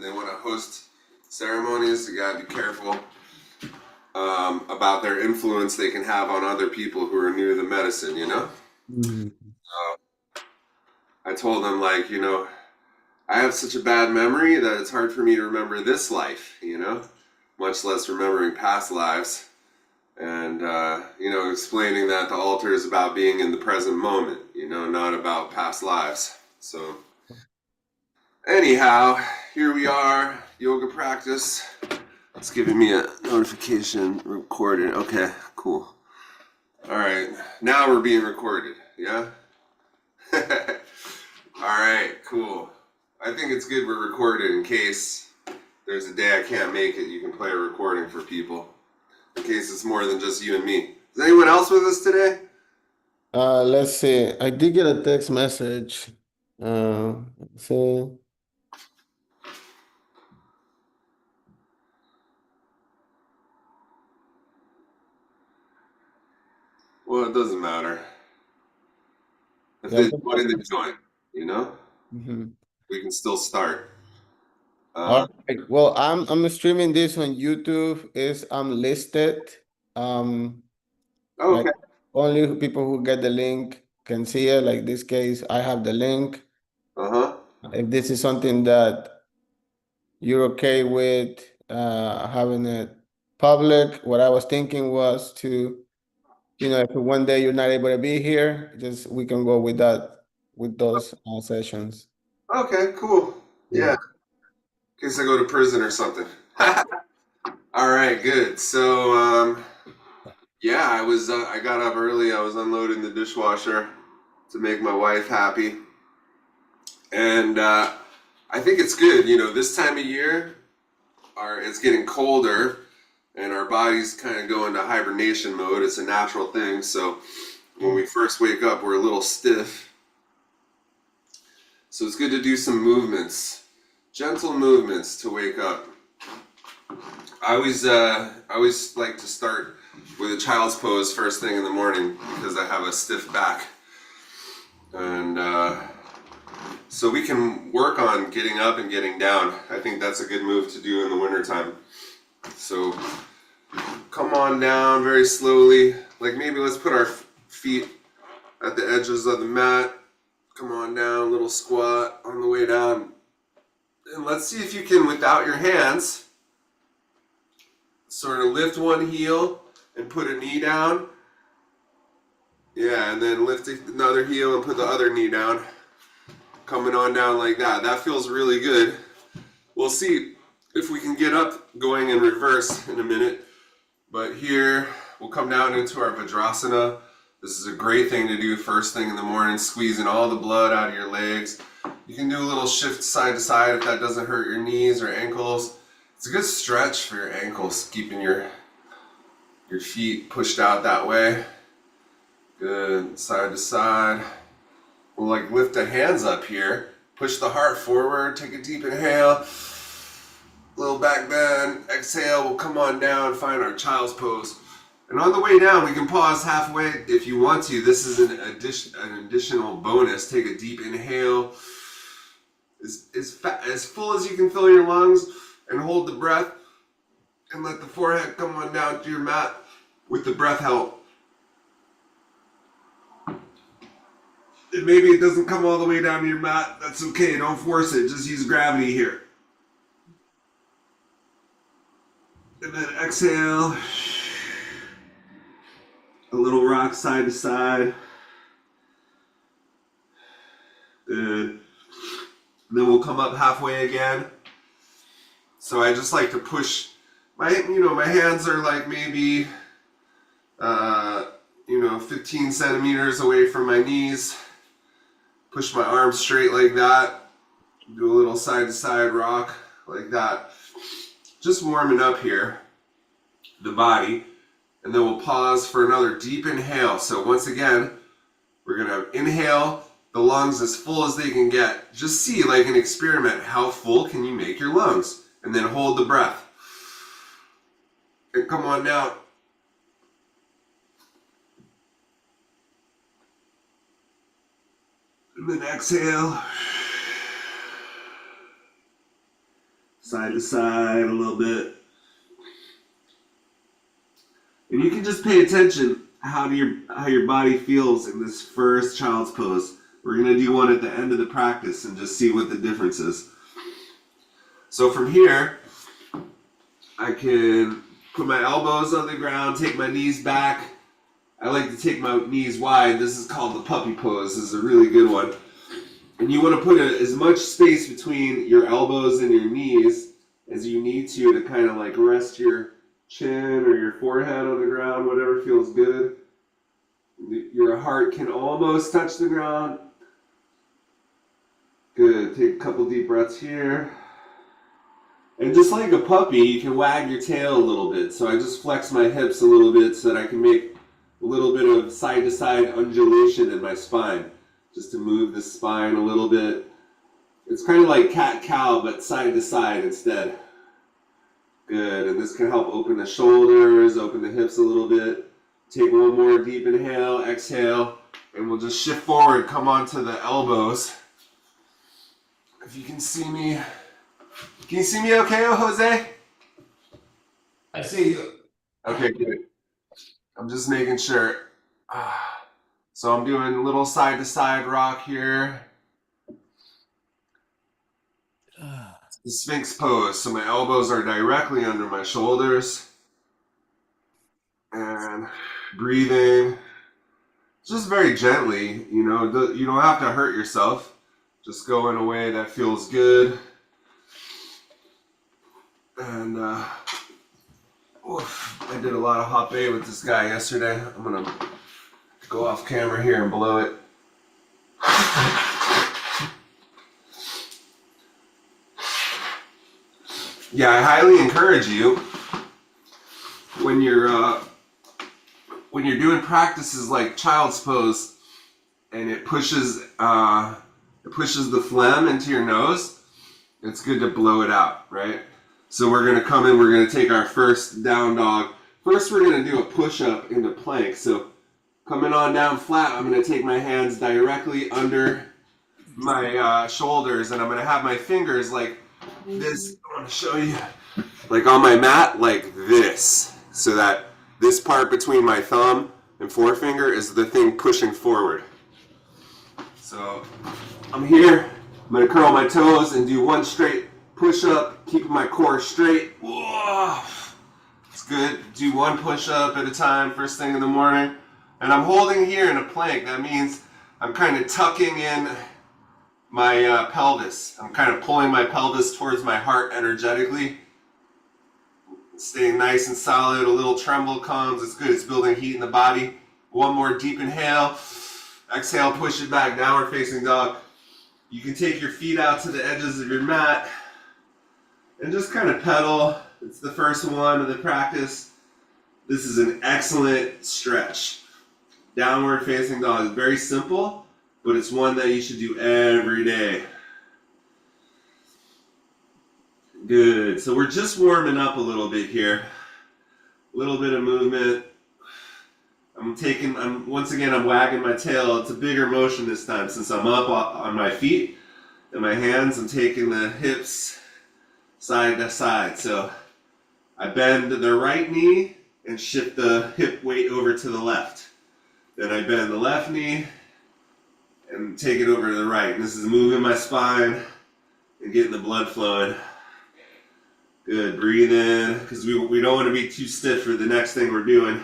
they want to host ceremonies, you gotta be careful about their influence they can have on other people who are new to the medicine, you know? Mhm. I told them, like, I have such a bad memory that it's hard for me to remember this life, much less remembering past lives. And, explaining that the altar is about being in the present moment, not about past lives. So, anyhow, here we are, yoga practice. It's giving me a notification recorded. Okay, cool. All right, now we're being recorded, yeah? All right, cool. I think it's good we're recorded in case there's a day I can't make it. You can play a recording for people in case it's more than just you and me. Is anyone else with us today? Let's see. I did get a text message. So Well, it doesn't matter. If yeah. they join, they join. You know, Mhm. we can still start. All Uh, right. Well, I'm streaming this on YouTube. Is I'm listed. Um, like okay. only people who get the link can see it. Like this case, I have the link. Uh huh. If this is something that you're okay with, having it public, what I was thinking was to, if one day you're not able to be here, just we can go with that, with those sessions. Okay. Cool. Yeah. Yeah. In case I go to prison or something. All right. Good. So, yeah, I got up early. I was unloading the dishwasher to make my wife happy, and I think it's good. This time of year, it's getting colder, and our bodies kind of go into hibernation mode. It's a natural thing. So when we first wake up, we're a little stiff. So it's good to do some movements, gentle movements to wake up. I always like to start with a child's pose first thing in the morning because I have a stiff back, and so we can work on getting up and getting down. I think that's a good move to do in the wintertime. So come on down very slowly. Like maybe let's put our feet at the edges of the mat. Come on down, little squat on the way down. And let's see if you can, without your hands, sort of lift one heel and put a knee down. Yeah, and then lift another heel and put the other knee down. Coming on down like that. That feels really good. We'll see if we can get up going in reverse in a minute. But here, we'll come down into our Vajrasana. This is a great thing to do first thing in the morning, squeezing all the blood out of your legs. You can do a little shift side to side if that doesn't hurt your knees or ankles. It's a good stretch for your ankles, keeping your feet pushed out that way. Good, side to side. We'll like lift the hands up here. Push the heart forward, take a deep inhale. Little back bend, exhale, we'll come on down, find our child's pose. And on the way down, we can pause halfway if you want to. This is an additional bonus. Take a deep inhale, as full as you can fill your lungs, and hold the breath, and let the forehead come on down to your mat with the breath help. And maybe it doesn't come all the way down to your mat. That's okay. Don't force it. Just use gravity here. And then exhale. A little rock side to side. Good. And then we'll come up halfway again. So I just like to push my hands are like maybe, 15 centimeters away from my knees. Push my arms straight like that. Do a little side to side rock like that. Just warming up here, the body. And then we'll pause for another deep inhale. So once again, we're gonna inhale the lungs as full as they can get. Just see, like an experiment, how full can you make your lungs? And then hold the breath. And come on down. And then exhale. side to side a little bit. And you can just pay attention how your body feels in this first child's pose. We're gonna do one at the end of the practice and just see what the difference is. So from here, I can put my elbows on the ground, take my knees back. I like to take my knees wide. This is called the puppy pose. This is a really good one. And you want to put as much space between your elbows and your knees as you need to kind of like rest your chin or your forehead on the ground, whatever feels good. Your heart can almost touch the ground. Good. Take a couple deep breaths here. And just like a puppy, you can wag your tail a little bit. So I just flex my hips a little bit so that I can make a little bit of side-to-side undulation in my spine, just to move the spine a little bit. It's kind of like cat-cow, but side-to-side instead. Good, and this can help open the shoulders, open the hips a little bit. Take one more deep inhale, exhale, and we'll just shift forward, come onto the elbows. If you can see me. Can you see me okay, Jose? I see you. Okay, good. I'm just making sure. So I'm doing a little side to side rock here. It's the Sphinx pose. So my elbows are directly under my shoulders. And breathing just very gently, you know, you don't have to hurt yourself. Just go in a way that feels good. And I did a lot of hop A with this guy yesterday. I'm gonna go off camera here and blow it. Yeah, I highly encourage you when you're doing practices like child's pose and it pushes the phlegm into your nose. It's good to blow it out, right? So we're gonna come in. We're gonna take our first down dog. First, we're gonna do a push up into plank. So coming on down flat, I'm gonna take my hands directly under my shoulders, and I'm gonna have my fingers like this. I want to show you, like on my mat, like this, so that this part between my thumb and forefinger is the thing pushing forward. So I'm here. I'm gonna curl my toes and do one straight push up, keeping my core straight. Whoa. It's good. Do one push up at a time, first thing in the morning. And I'm holding here in a plank. That means I'm kind of tucking in my pelvis. I'm kind of pulling my pelvis towards my heart energetically. Staying nice and solid. A little tremble comes. It's good. It's building heat in the body. One more deep inhale. Exhale, push it back. Downward facing dog. You can take your feet out to the edges of your mat and just kind of pedal. It's the first one of the practice. This is an excellent stretch. Downward facing dog is very simple, but it's one that you should do every day. Good. So we're just warming up a little bit here. A little bit of movement. Once again, I'm wagging my tail. It's a bigger motion this time since I'm up on my feet and my hands. I'm taking the hips side to side. So I bend the right knee and shift the hip weight over to the left. Then I bend the left knee and take it over to the right. And this is moving my spine and getting the blood flowing. Good. Breathe in, because we don't want to be too stiff for the next thing we're doing.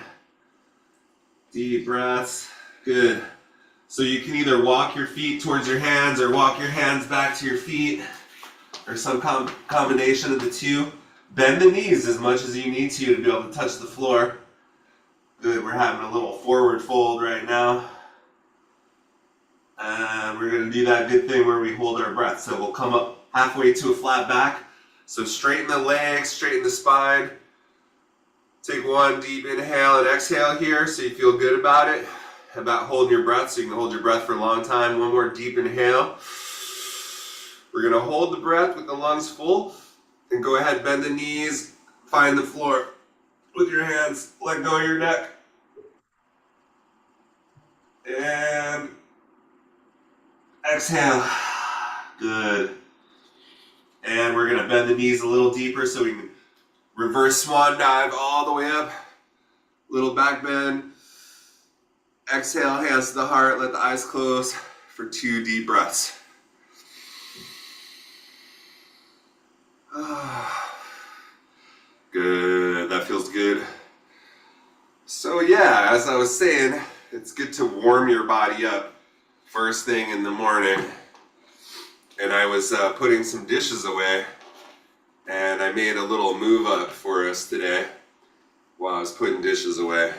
Deep breaths. Good. So you can either walk your feet towards your hands or walk your hands back to your feet, or some combination of the two. Bend the knees as much as you need to be able to touch the floor. Good. We're having a little forward fold right now. And we're going to do that good thing where we hold our breath. So we'll come up halfway to a flat back. So straighten the legs, straighten the spine. Take one deep inhale and exhale here so you feel good about it, about holding your breath so you can hold your breath for a long time. One more deep inhale. We're going to hold the breath with the lungs full and go ahead, bend the knees, find the floor with your hands, let go of your neck. And exhale. Good. And we're gonna bend the knees a little deeper so we can reverse swan dive all the way up. Little back bend. Exhale, hands to the heart, let the eyes close for 2 deep breaths. Good, that feels good. So yeah, as I was saying, it's good to warm your body up first thing in the morning. And I was putting some dishes away, and I made a little move up for us today while I was putting dishes away.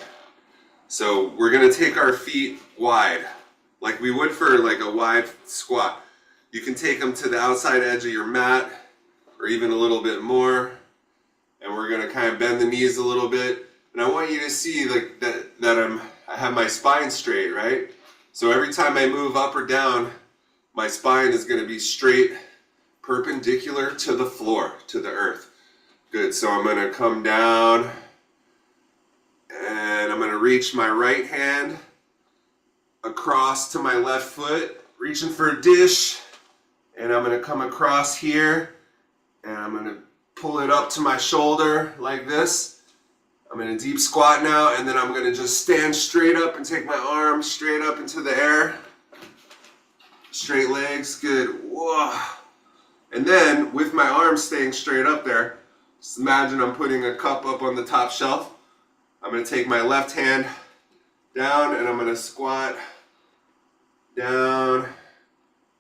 So we're gonna take our feet wide, like we would for like a wide squat. You can take them to the outside edge of your mat, or even a little bit more. And we're gonna kind of bend the knees a little bit. And I want you to see like that I have my spine straight, right? So every time I move up or down, my spine is gonna be straight, perpendicular to the floor, to the earth. Good, so I'm gonna come down, and I'm gonna reach my right hand across to my left foot, reaching for a dish, and I'm gonna come across here, and I'm gonna pull it up to my shoulder like this. I'm in a deep squat now, and then I'm gonna just stand straight up and take my arms straight up into the air. Straight legs, good, whoa. And then with my arms staying straight up there, just imagine I'm putting a cup up on the top shelf. I'm gonna take my left hand down, and I'm gonna squat down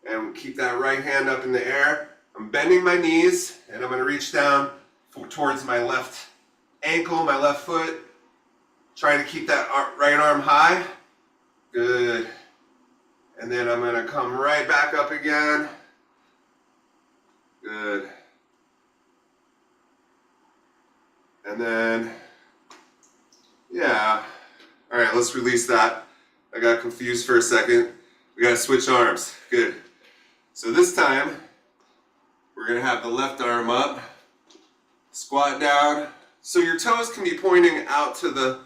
and keep that right hand up in the air. I'm bending my knees, and I'm gonna reach down towards my left ankle, my left foot, trying to keep that right arm high. Good. And then I'm gonna come right back up again. Good. And then, yeah. All right, let's release that. I got confused for a second. We gotta switch arms. Good. So this time, we're gonna have the left arm up, squat down. So your toes can be pointing out to the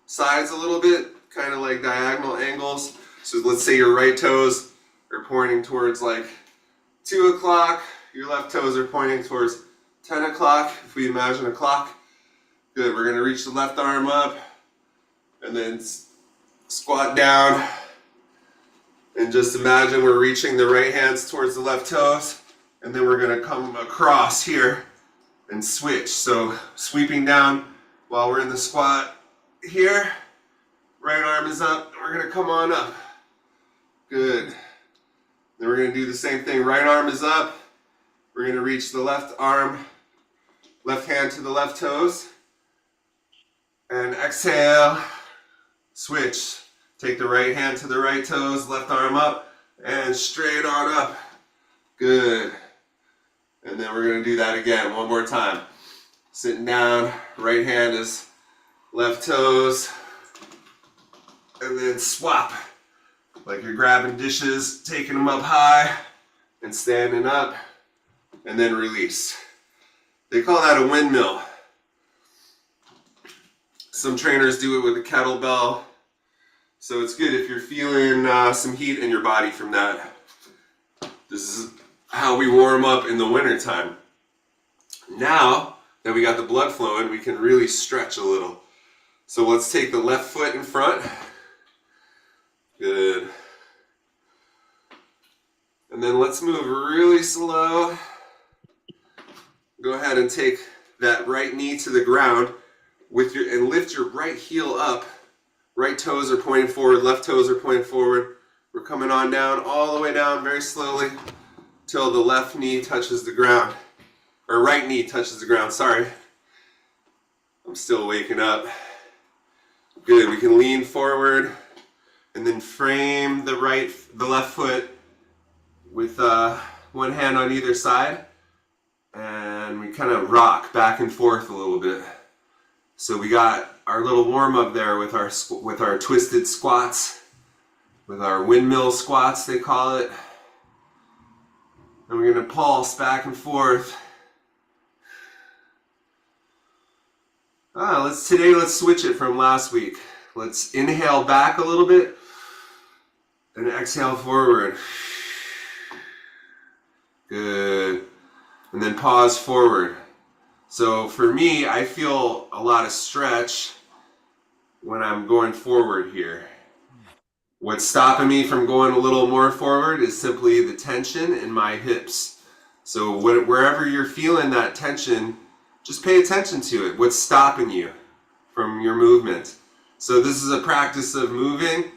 sides a little bit, kind of like diagonal angles. So let's say your right toes are pointing towards like 2 o'clock, your left toes are pointing towards 10 o'clock, if we imagine a clock. Good, we're gonna reach the left arm up, and then squat down. And just imagine we're reaching the right hands towards the left toes, and then we're gonna come across here and switch. So sweeping down while we're in the squat here, right arm is up, we're gonna come on up. Good. Then we're gonna do the same thing, right arm is up, we're gonna reach the left arm, left hand to the left toes, and exhale, switch. Take the right hand to the right toes, left arm up, and straight on up. Good. And then we're gonna do that again, one more time. Sitting down, right hand is left toes, and then swap. Like you're grabbing dishes, taking them up high, and standing up, and then release. They call that a windmill. Some trainers do it with a kettlebell. So it's good if you're feeling some heat in your body from that. This is how we warm up in the winter time. Now that we got the blood flowing, we can really stretch a little. So let's take the left foot in front. Good. And then let's move really slow. Go ahead and take that right knee to the ground and lift your right heel up. Right toes are pointing forward, left toes are pointing forward. We're coming on down, all the way down very slowly till the left knee touches the ground. Or right knee touches the ground, sorry. I'm still waking up. Good, we can lean forward and then frame the left foot with one hand on either side. And we kind of rock back and forth a little bit. So we got our little warm up there with our twisted squats, with our windmill squats they call it. And we're gonna pulse back and forth. Today let's switch it from last week. Let's inhale back a little bit and exhale forward. Good. and then pause forward. So for me, I feel a lot of stretch when I'm going forward here. What's stopping me from going a little more forward is simply the tension in my hips. So wherever you're feeling that tension, just pay attention to it. What's stopping you from your movement? So this is a practice of moving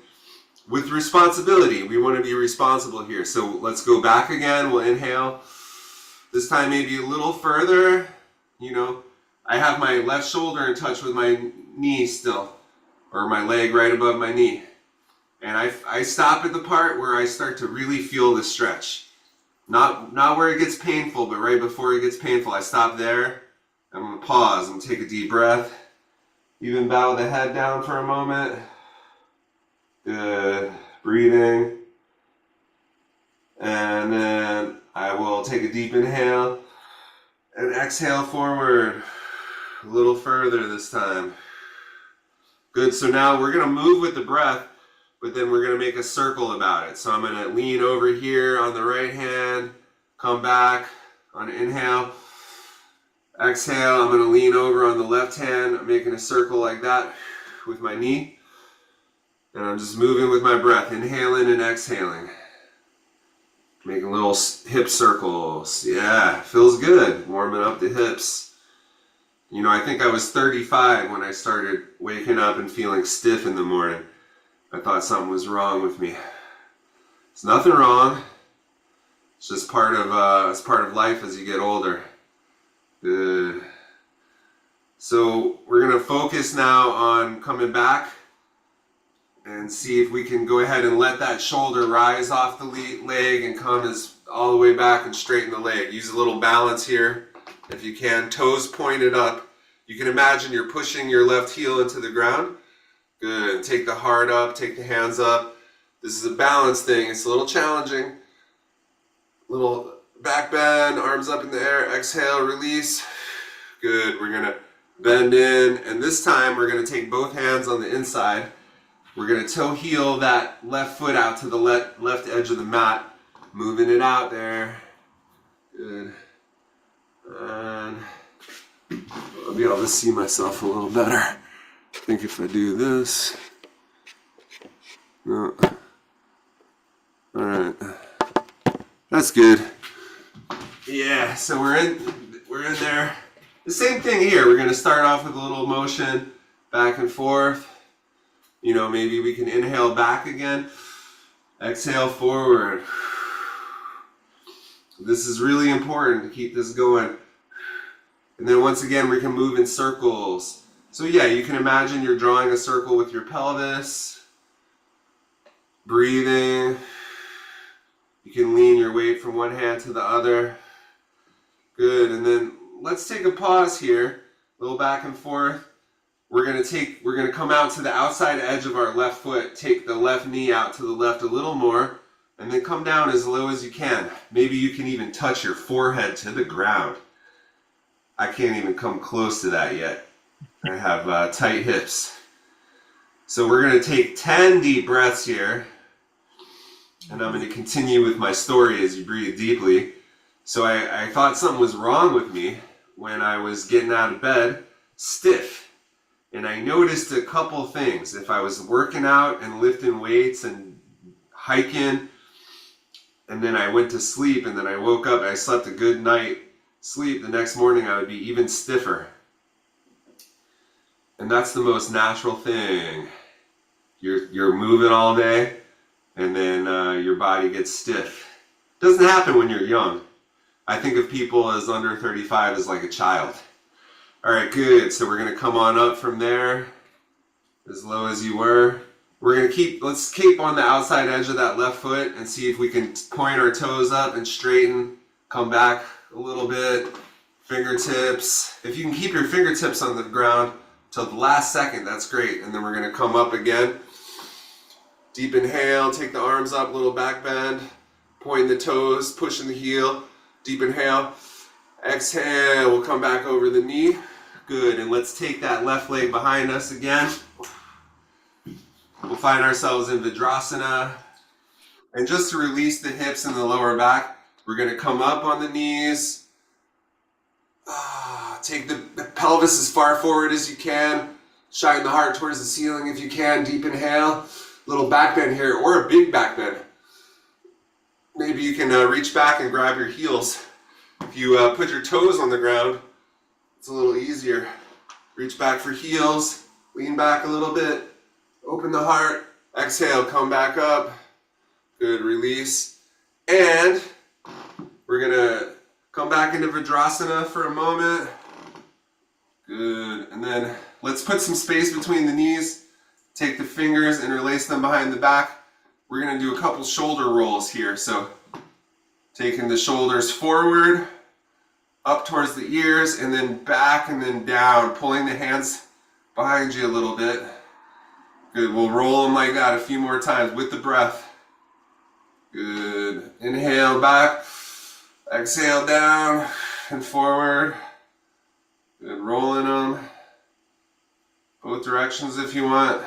with responsibility. We want to be responsible here. So let's go back again. We'll inhale. This time maybe a little further. You know, I have my left shoulder in touch with my knee still, or my leg right above my knee. And I stop at the part where I start to really feel the stretch. Not where it gets painful, but right before it gets painful. I stop there. I'm going to pause and take a deep breath. Even bow the head down for a moment. Good. Breathing. And then I will take a deep inhale and exhale forward. A little further this time. Good. So now we're going to move with the breath, but then we're going to make a circle about it. So I'm going to lean over here on the right hand, come back on inhale. Exhale, I'm going to lean over on the left hand. I'm making a circle like that with my knee. And I'm just moving with my breath, inhaling and exhaling. Making little hip circles. Yeah, feels good. Warming up the hips. You know, I think I was 35 when I started waking up and feeling stiff in the morning. I thought something was wrong with me. It's nothing wrong. It's just part of life as you get older. Good. So we're going to focus now on coming back and see if we can go ahead and let that shoulder rise off the leg and come all the way back and straighten the leg. Use a little balance here if you can. Toes pointed up. You can imagine you're pushing your left heel into the ground. Good. Take the heart up, take the hands up. This is a balance thing. It's a little challenging. Little back bend, arms up in the air, exhale, release. Good. We're going to bend in, and this time we're going to take both hands on the inside. We're going to toe heel that left foot out to the left edge of the mat, moving it out there. Good. And I'll be able to see myself a little better. I think if I do this. No. All right. That's good. Yeah, so we're in there. The same thing here. We're going to start off with a little motion back and forth. You know, maybe we can inhale back again. Exhale forward. This is really important to keep this going. And then once again, we can move in circles. So yeah, you can imagine you're drawing a circle with your pelvis. Breathing. You can lean your weight from one hand to the other. Good, and then let's take a pause here. A little back and forth. We're gonna come out to the outside edge of our left foot, take the left knee out to the left a little more, and then come down as low as you can. Maybe you can even touch your forehead to the ground. I can't even come close to that yet. I have tight hips. So we're gonna take 10 deep breaths here, and I'm gonna continue with my story as you breathe deeply. So I thought something was wrong with me when I was getting out of bed, stiff. And I noticed a couple things. If I was working out and lifting weights and hiking, and then I went to sleep, and then I woke up and I slept a good night sleep, the next morning I would be even stiffer. And that's the most natural thing. You're moving all day, and then your body gets stiff. Doesn't happen when you're young. I think of people as under 35 as like a child. All right, good. So we're going to come on up from there, as low as you were. We're going to let's keep on the outside edge of that left foot and see if we can point our toes up and straighten, come back a little bit, fingertips. If you can keep your fingertips on the ground till the last second, that's great. And then we're going to come up again. Deep inhale, take the arms up, little back bend, pointing the toes, pushing the heel. Deep inhale. Exhale, we'll come back over the knee. Good, and let's take that left leg behind us again. We'll find ourselves in Vajrasana. And just to release the hips and the lower back, we're going to come up on the knees, Take the pelvis as far forward as you can. Shine the heart towards the ceiling if you can. Deep inhale. Little back bend here, or a big back bend. Maybe you can reach back and grab your heels. If you put your toes on the ground, it's a little easier. Reach back for heels. Lean back a little bit. Open the heart. Exhale, come back up. Good, release. And we're gonna come back into Vajrasana for a moment. Good, and then let's put some space between the knees. Take the fingers, interlace them behind the back. We're gonna do a couple shoulder rolls here. So taking the shoulders forward, up towards the ears, and then back and then down, pulling the hands behind you a little bit. Good, we'll roll them like that a few more times with the breath. Good, inhale back, exhale down and forward. Good, rolling them. Both directions if you want.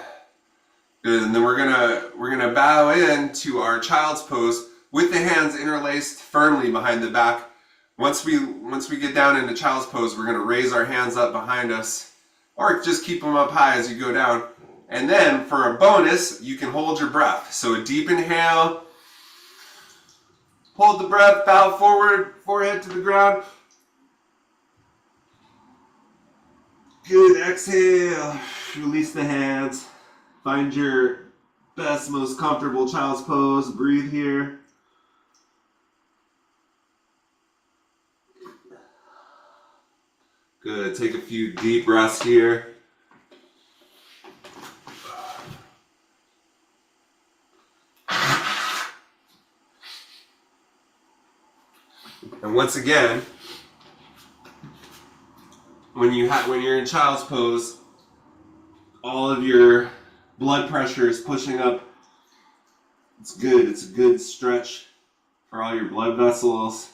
Good, and then we're gonna bow in to our child's pose with the hands interlaced firmly behind the back. Once we get down into child's pose, we're gonna raise our hands up behind us, or just keep them up high as you go down. And then for a bonus, you can hold your breath. So a deep inhale, hold the breath, bow forward, forehead to the ground. Good, exhale, release the hands. Find your best, most comfortable child's pose. Breathe here. Good, take a few deep breaths here. And once again, when you're in child's pose, all of your blood pressure is pushing up. It's good. It's a good stretch for all your blood vessels,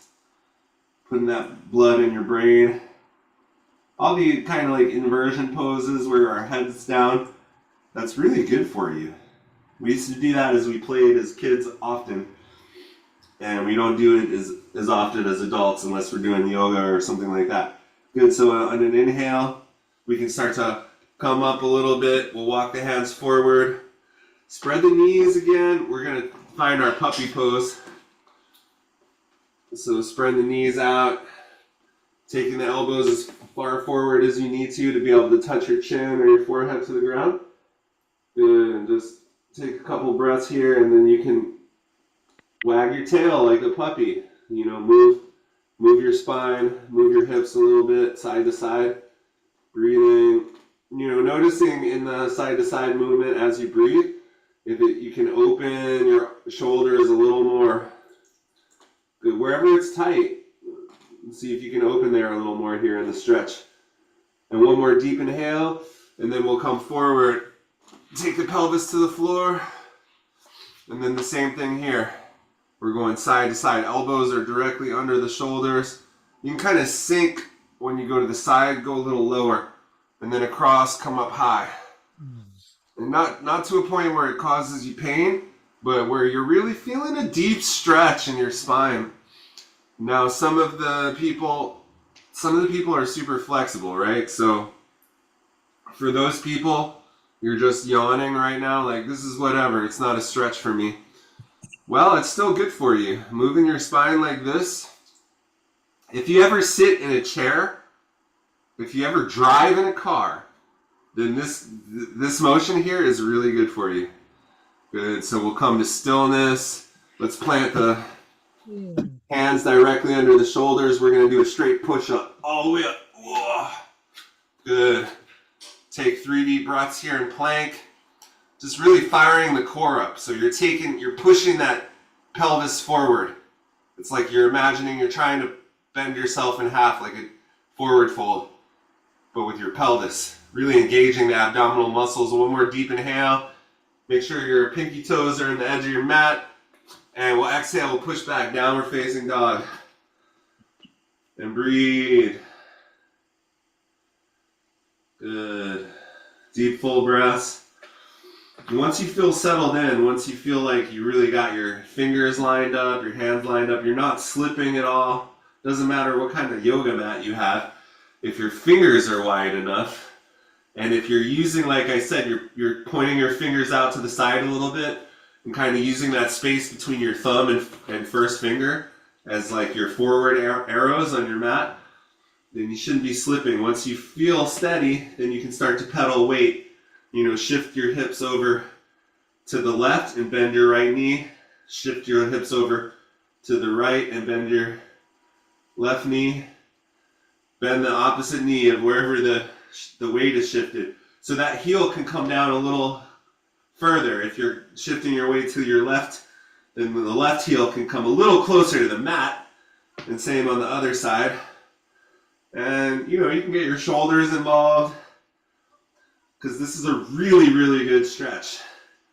putting that blood in your brain. All the kind of like inversion poses where our head's down, that's really good for you. We used to do that as we played as kids often, and we don't do it as often as adults unless we're doing yoga or something like that. Good, so on an inhale, we can start to come up a little bit. We'll walk the hands forward. Spread the knees again. We're gonna find our puppy pose. So spread the knees out, taking the elbows as far forward as you need to be able to touch your chin or your forehead to the ground. Good, and just take a couple breaths here, and then you can wag your tail like a puppy. You know, move your spine, move your hips a little bit, side to side. Breathing, you know, noticing in the side to side movement as you breathe, you can open your shoulders a little more. Good, wherever it's tight, see if you can open there a little more here in the stretch. And one more deep inhale, and then we'll come forward, take the pelvis to the floor, and then the same thing here. We're going side to side. Elbows are directly under the shoulders. You can kind of sink when you go to the side, go a little lower, and then across, come up high. And not to a point where it causes you pain, but where you're really feeling a deep stretch in your spine. Now, some of the people are super flexible, right? So for those people, you're just yawning right now, like this is whatever, it's not a stretch for me. Well, it's still good for you. Moving your spine like this. If you ever sit in a chair, if you ever drive in a car, then this motion here is really good for you. Good, so we'll come to stillness. Let's plant the hands directly under the shoulders. We're gonna do a straight push up, all the way up. Whoa. Good. Take 3 deep breaths here in plank. Just really firing the core up. So you're pushing that pelvis forward. It's like you're imagining you're trying to bend yourself in half like a forward fold, but with your pelvis. Really engaging the abdominal muscles. One more deep inhale. Make sure your pinky toes are in the edge of your mat. And we'll exhale, we'll push back, downward facing dog. And breathe. Good. Deep full breaths. And once you feel settled in, once you feel like you really got your fingers lined up, your hands lined up, you're not slipping at all. Doesn't matter what kind of yoga mat you have. if your fingers are wide enough, and if you're using, like I said, you're pointing your fingers out to the side a little bit and kind of using that space between your thumb and first finger as like your forward arrows on your mat, then you shouldn't be slipping. Once you feel steady, then you can start to pedal weight. You know, shift your hips over to the left and bend your right knee. Shift your hips over to the right and bend your left knee. Bend the opposite knee of wherever the weight is shifted. So that heel can come down a little further. If you're shifting your weight to your left, then the left heel can come a little closer to the mat, and same on the other side. And you know, you can get your shoulders involved, because this is a really, really good stretch.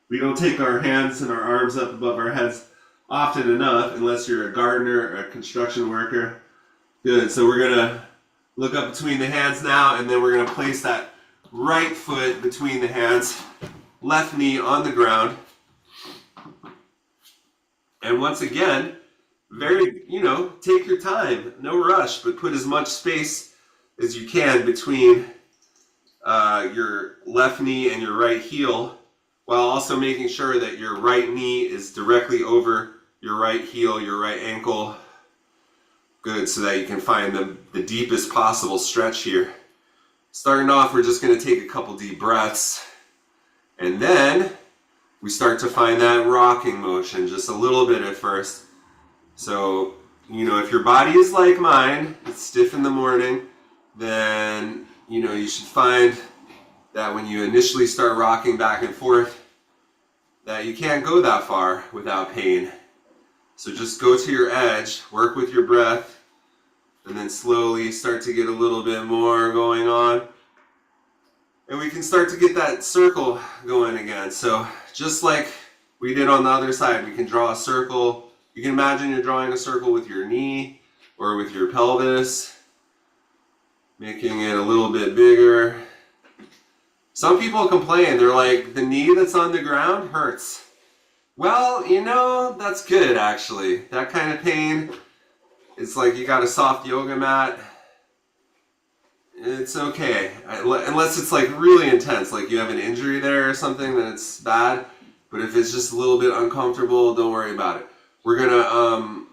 We don't take our hands and our arms up above our heads often enough, unless you're a gardener or a construction worker. Good, so we're gonna look up between the hands now, and then we're gonna place that right foot between the hands, left knee on the ground. And once again, take your time, no rush, but put as much space as you can between your left knee and your right heel, while also making sure that your right knee is directly over your right heel, your right ankle. Good, so that you can find the deepest possible stretch here. Starting off, we're just going to take a couple deep breaths, and then we start to find that rocking motion, just a little bit at first. So, you know, if your body is like mine, it's stiff in the morning, then, you know, you should find that when you initially start rocking back and forth, that you can't go that far without pain. So just go to your edge, work with your breath, and then slowly start to get a little bit more going on. And we can start to get that circle going again. So just like we did on the other side, we can draw a circle. You can imagine you're drawing a circle with your knee or with your pelvis, making it a little bit bigger. Some people complain, they're like, the knee that's on the ground hurts. Well, you know, that's good actually. That kind of pain, it's like you got a soft yoga mat. It's okay, unless it's like really intense, like you have an injury there or something, then it's bad. But if it's just a little bit uncomfortable, don't worry about it. We're gonna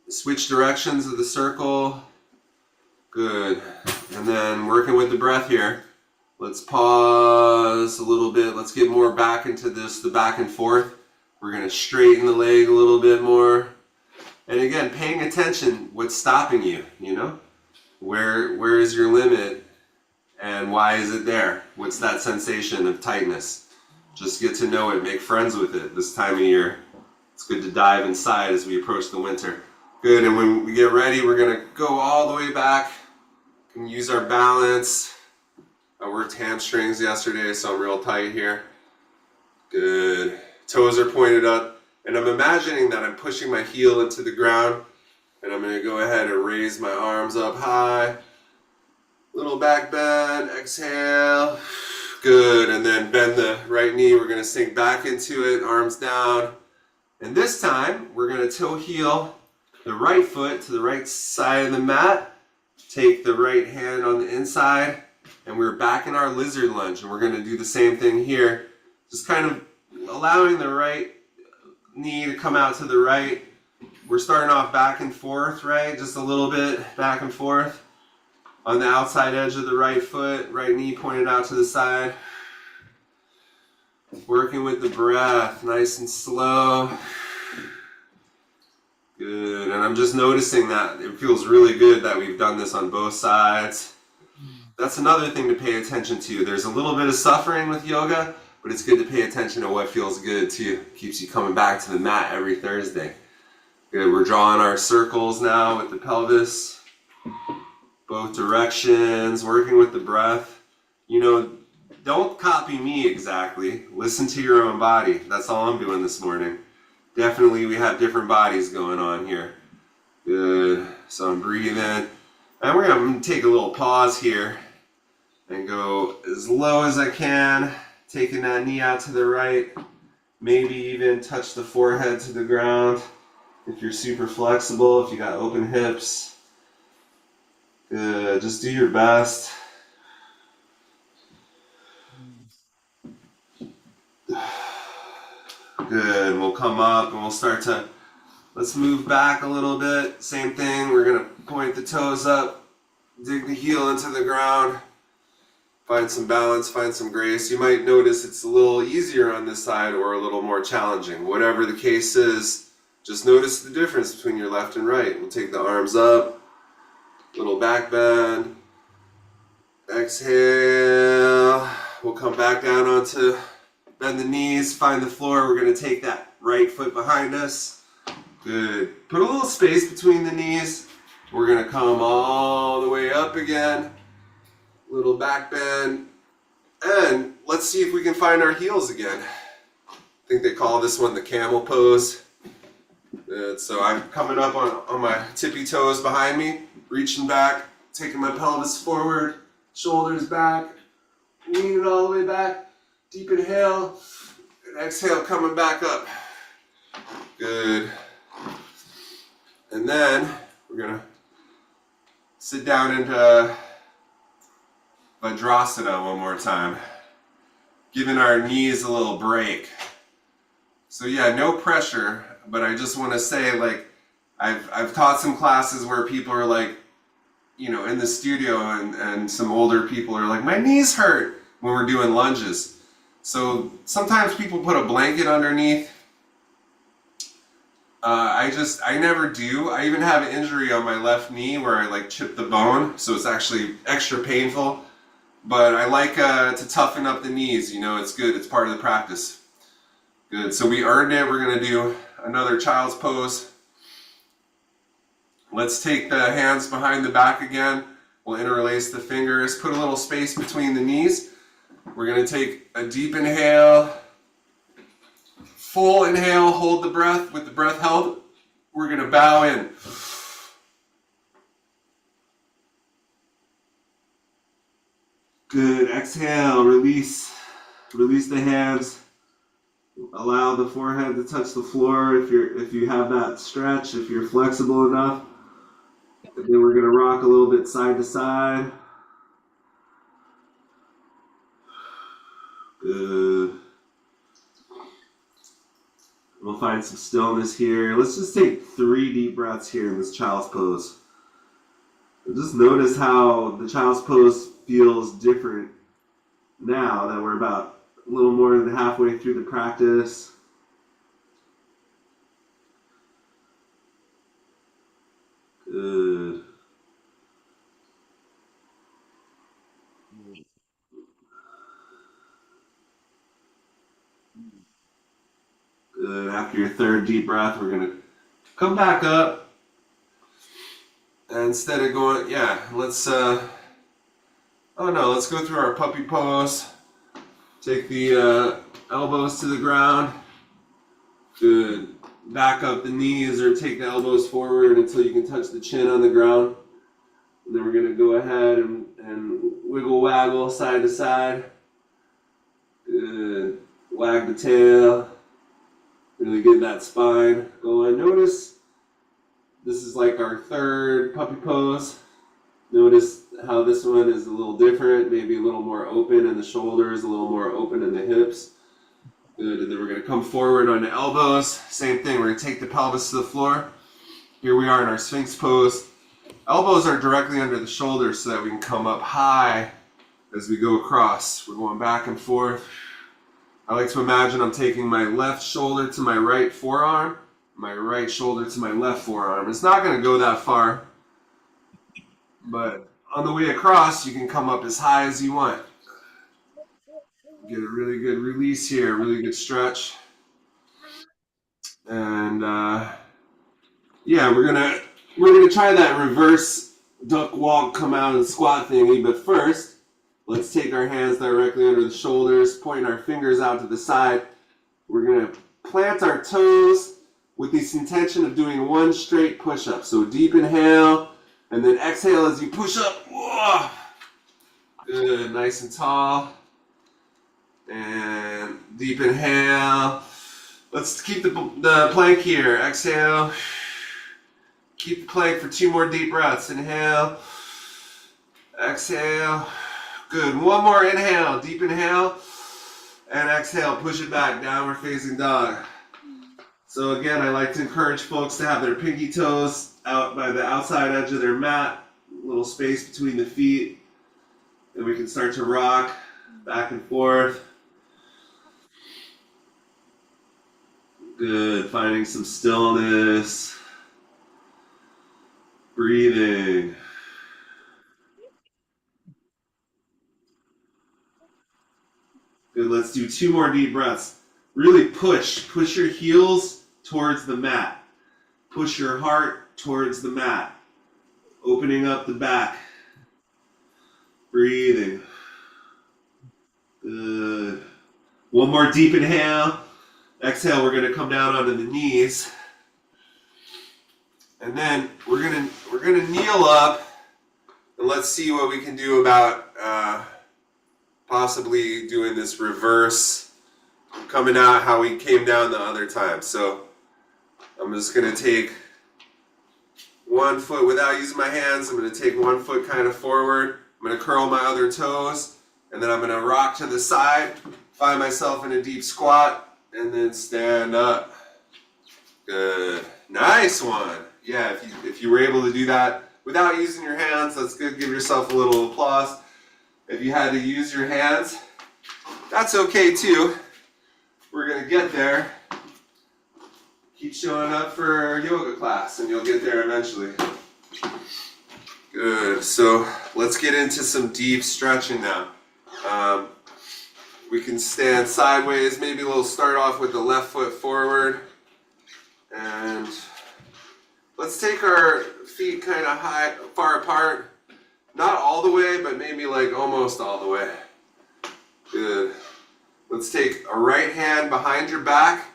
switch directions of the circle. Good. And then working with the breath here. Let's pause a little bit. Let's get more back into this, the back and forth. We're gonna straighten the leg a little bit more. And again, paying attention, what's stopping you, you know? Where is your limit and why is it there? What's that sensation of tightness? Just get to know it, make friends with it this time of year. It's good to dive inside as we approach the winter. Good, and when we get ready, we're gonna go all the way back. We can use our balance. I worked hamstrings yesterday, so I'm real tight here. Good, toes are pointed up. And I'm imagining that I'm pushing my heel into the ground, and I'm gonna go ahead and raise my arms up high. Little back bend, exhale. Good, and then bend the right knee. We're gonna sink back into it, arms down. And this time, we're gonna toe heel the right foot to the right side of the mat. Take the right hand on the inside, and we're back in our lizard lunge. And we're gonna do the same thing here. Just kind of allowing the right knee to come out to the right. We're starting off back and forth, right? Just a little bit back and forth. On the outside edge of the right foot, right knee pointed out to the side. Working with the breath, nice and slow. Good, and I'm just noticing that it feels really good that we've done this on both sides. That's another thing to pay attention to. There's a little bit of suffering with yoga, but it's good to pay attention to what feels good too. Keeps you coming back to the mat every Thursday. Good, we're drawing our circles now with the pelvis. Both directions, working with the breath. You know, don't copy me exactly. Listen to your own body. That's all I'm doing this morning. Definitely we have different bodies going on here. Good, so I'm breathing. And we're gonna take a little pause here and go as low as I can, taking that knee out to the right. Maybe even touch the forehead to the ground if you're super flexible, if you got open hips. Good. Just do your best. Good. We'll come up and we'll start to, let's move back a little bit. Same thing. We're going to point the toes up, dig the heel into the ground, find some balance, find some grace. You might notice it's a little easier on this side or a little more challenging. Whatever the case is, just notice the difference between your left and right. We'll take the arms up, little back bend. Exhale. We'll come back down onto, bend the knees, find the floor. We're going to take that right foot behind us. Good. Put a little space between the knees. We're going to come all the way up again. Little back bend. And let's see if we can find our heels again. I think they call this one the camel pose. Good. So I'm coming up on my tippy toes behind me, reaching back, taking my pelvis forward, shoulders back, leaning all the way back. Deep inhale, and exhale, coming back up. Good. And then we're gonna sit down into Vajrasana one more time, giving our knees a little break. So yeah, no pressure, but I just want to say, like, I've taught some classes where people are like, you know, in the studio, and some older people are like, my knees hurt when we're doing lunges. So sometimes people put a blanket underneath. I never do. I even have an injury on my left knee where I like chipped the bone, so it's actually extra painful. But I like to toughen up the knees, you know, it's good, it's part of the practice. Good, so we earned it. We're gonna do another child's pose. Let's take the hands behind the back again. We'll interlace the fingers, put a little space between the knees. We're gonna take a deep inhale, full inhale, hold the breath. With the breath held, we're gonna bow in. Good, exhale, release the hands. Allow the forehead to touch the floor if you have that stretch, if you're flexible enough. And then we're gonna rock a little bit side to side. Good. We'll find some stillness here. Let's just take 3 deep breaths here in this child's pose. And just notice how the child's pose feels different now that we're about a little more than halfway through the practice. Good. Good. After your 3rd deep breath, we're gonna come back up. And instead of going, let's go through our puppy pose. Take the elbows to the ground. Good. Back up the knees or take the elbows forward until you can touch the chin on the ground. And then we're going to go ahead and wiggle waggle side to side. Good. Wag the tail. Really get that spine going. Notice this is like our 3rd puppy pose. Notice how this one is a little different, maybe a little more open in the shoulders, a little more open in the hips. Good, and then we're gonna come forward on the elbows. Same thing, we're gonna take the pelvis to the floor. Here we are in our Sphinx pose. Elbows are directly under the shoulders so that we can come up high as we go across. We're going back and forth. I like to imagine I'm taking my left shoulder to my right forearm, my right shoulder to my left forearm. It's not gonna go that far, but on the way across, you can come up as high as you want. Get a really good release here, really good stretch. And we're gonna try that reverse duck walk, come out and squat thingy. But first, let's take our hands directly under the shoulders, point our fingers out to the side. We're gonna plant our toes with this intention of doing 1 straight push-up. So deep inhale, and then exhale as you push up. Whoa. Good, nice and tall. And deep inhale. Let's keep the plank here. Exhale. Keep the plank for 2 more deep breaths. Inhale. Exhale. Good. One more inhale. Deep inhale. And exhale. Push it back. Downward facing dog. So again, I like to encourage folks to have their pinky toes out by the outside edge of their mat. A little space between the feet. And we can start to rock back and forth. Good. Finding some stillness. Breathing. Good. Let's do 2 more deep breaths. Really push. Push your heels towards the mat. Push your heart towards the mat. Opening up the back. Breathing. Good. One more deep inhale. Exhale, we're gonna come down onto the knees. And then we're gonna kneel up, and let's see what we can do about possibly doing this reverse, coming out how we came down the other time. So I'm just gonna take one foot without using my hands. I'm gonna take one foot kind of forward. I'm gonna curl my other toes, and then I'm gonna rock to the side, find myself in a deep squat, and then stand up. Good. Nice one. Yeah, if you were able to do that without using your hands, that's good. Give yourself a little applause. If you had to use your hands, that's okay too. We're gonna get there. Keep showing up for yoga class and you'll get there eventually. Good. So let's get into some deep stretching now. We can stand sideways. Maybe we'll start off with the left foot forward. And let's take our feet kind of high, far apart. Not all the way, but maybe like almost all the way. Good. Let's take a right hand behind your back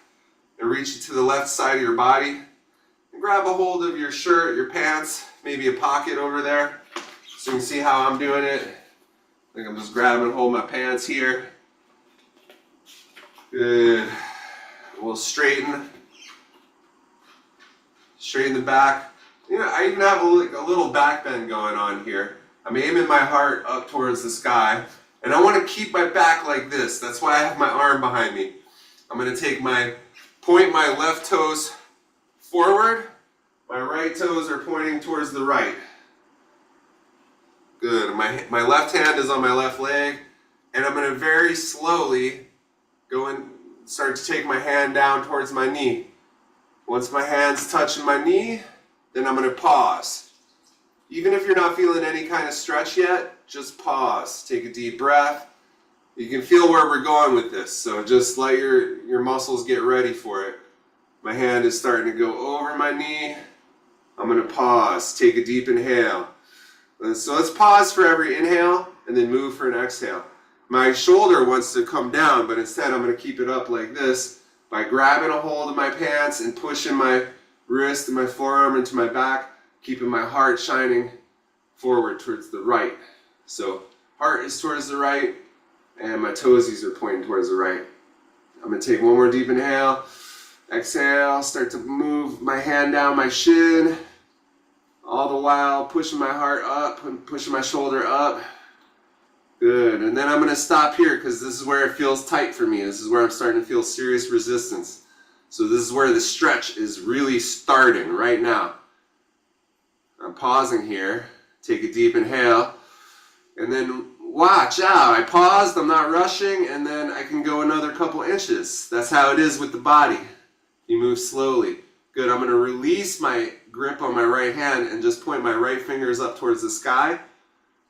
and reach it to the left side of your body. And grab a hold of your shirt, your pants, maybe a pocket over there. So you can see how I'm doing it. I think I'm just grabbing hold of my pants here. Good. We'll straighten the back. You know, I even have a little back bend going on here. I'm aiming my heart up towards the sky, and I want to keep my back like this. That's why I have my arm behind me. I'm going to point my left toes forward. My right toes are pointing towards the right. Good. My left hand is on my left leg, and I'm going to very slowly go and start to take my hand down towards my knee. Once my hand's touching my knee, then I'm going to pause. Even if you're not feeling any kind of stretch yet, just pause. Take a deep breath. You can feel where we're going with this, so just let your muscles get ready for it. My hand is starting to go over my knee. I'm going to pause. Take a deep inhale. So let's pause for every inhale and then move for an exhale. My shoulder wants to come down, but instead I'm going to keep it up like this by grabbing a hold of my pants and pushing my wrist and my forearm into my back, keeping my heart shining forward towards the right. So heart is towards the right, and my toesies are pointing towards the right. I'm going to take one more deep inhale. Exhale, start to move my hand down my shin, all the while pushing my heart up and pushing my shoulder up. Good. And then I'm going to stop here because this is where it feels tight for me. This is where I'm starting to feel serious resistance. So this is where the stretch is really starting right now. I'm pausing here. Take a deep inhale. And then watch out. I paused. I'm not rushing. And then I can go another couple inches. That's how it is with the body. You move slowly. Good. I'm going to release my grip on my right hand and just point my right fingers up towards the sky.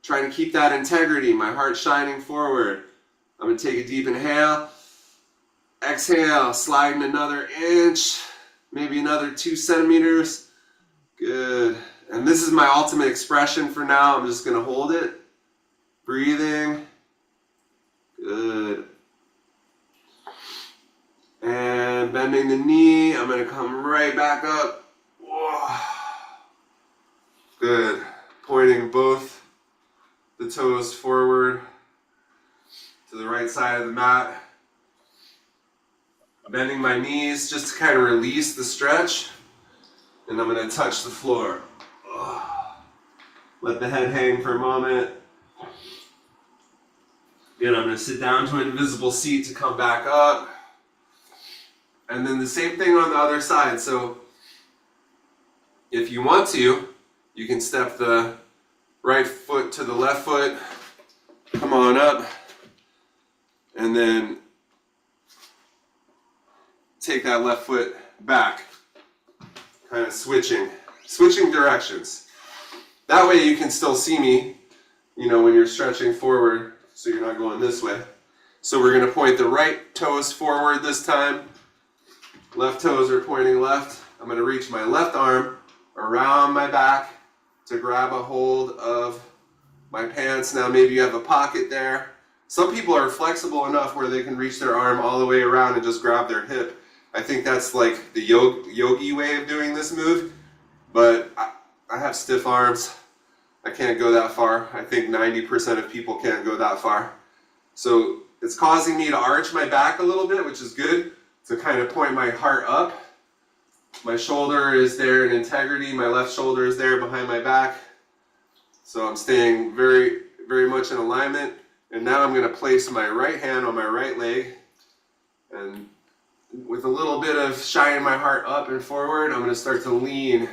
Trying to keep that integrity, my heart shining forward. I'm going to take a deep inhale. Exhale, sliding another inch, maybe another 2 centimeters. Good. And this is my ultimate expression for now. I'm just going to hold it. Breathing. Good. And bending the knee. I'm going to come right back up. Whoa. Good. Pointing both the toes forward to the right side of the mat. Bending my knees just to kind of release the stretch. And I'm going to touch the floor. Let the head hang for a moment. Good, I'm gonna sit down to an invisible seat to come back up. And then the same thing on the other side. So if you want to, you can step the right foot to the left foot, come on up, and then take that left foot back, kind of switching directions. That way you can still see me, you know, when you're stretching forward, so you're not going this way. So we're gonna point the right toes forward this time. Left toes are pointing left. I'm gonna reach my left arm around my back to grab a hold of my pants. Now maybe you have a pocket there. Some people are flexible enough where they can reach their arm all the way around and just grab their hip. I think that's like the yogi way of doing this move, but I have stiff arms. I can't go that far. I think 90% of people can't go that far. So it's causing me to arch my back a little bit, which is good, to kind of point my heart up. My shoulder is there in integrity. My left shoulder is there behind my back. So I'm staying very, very much in alignment. And now I'm going to place my right hand on my right leg. And with a little bit of shining my heart up and forward, I'm going to start to lean.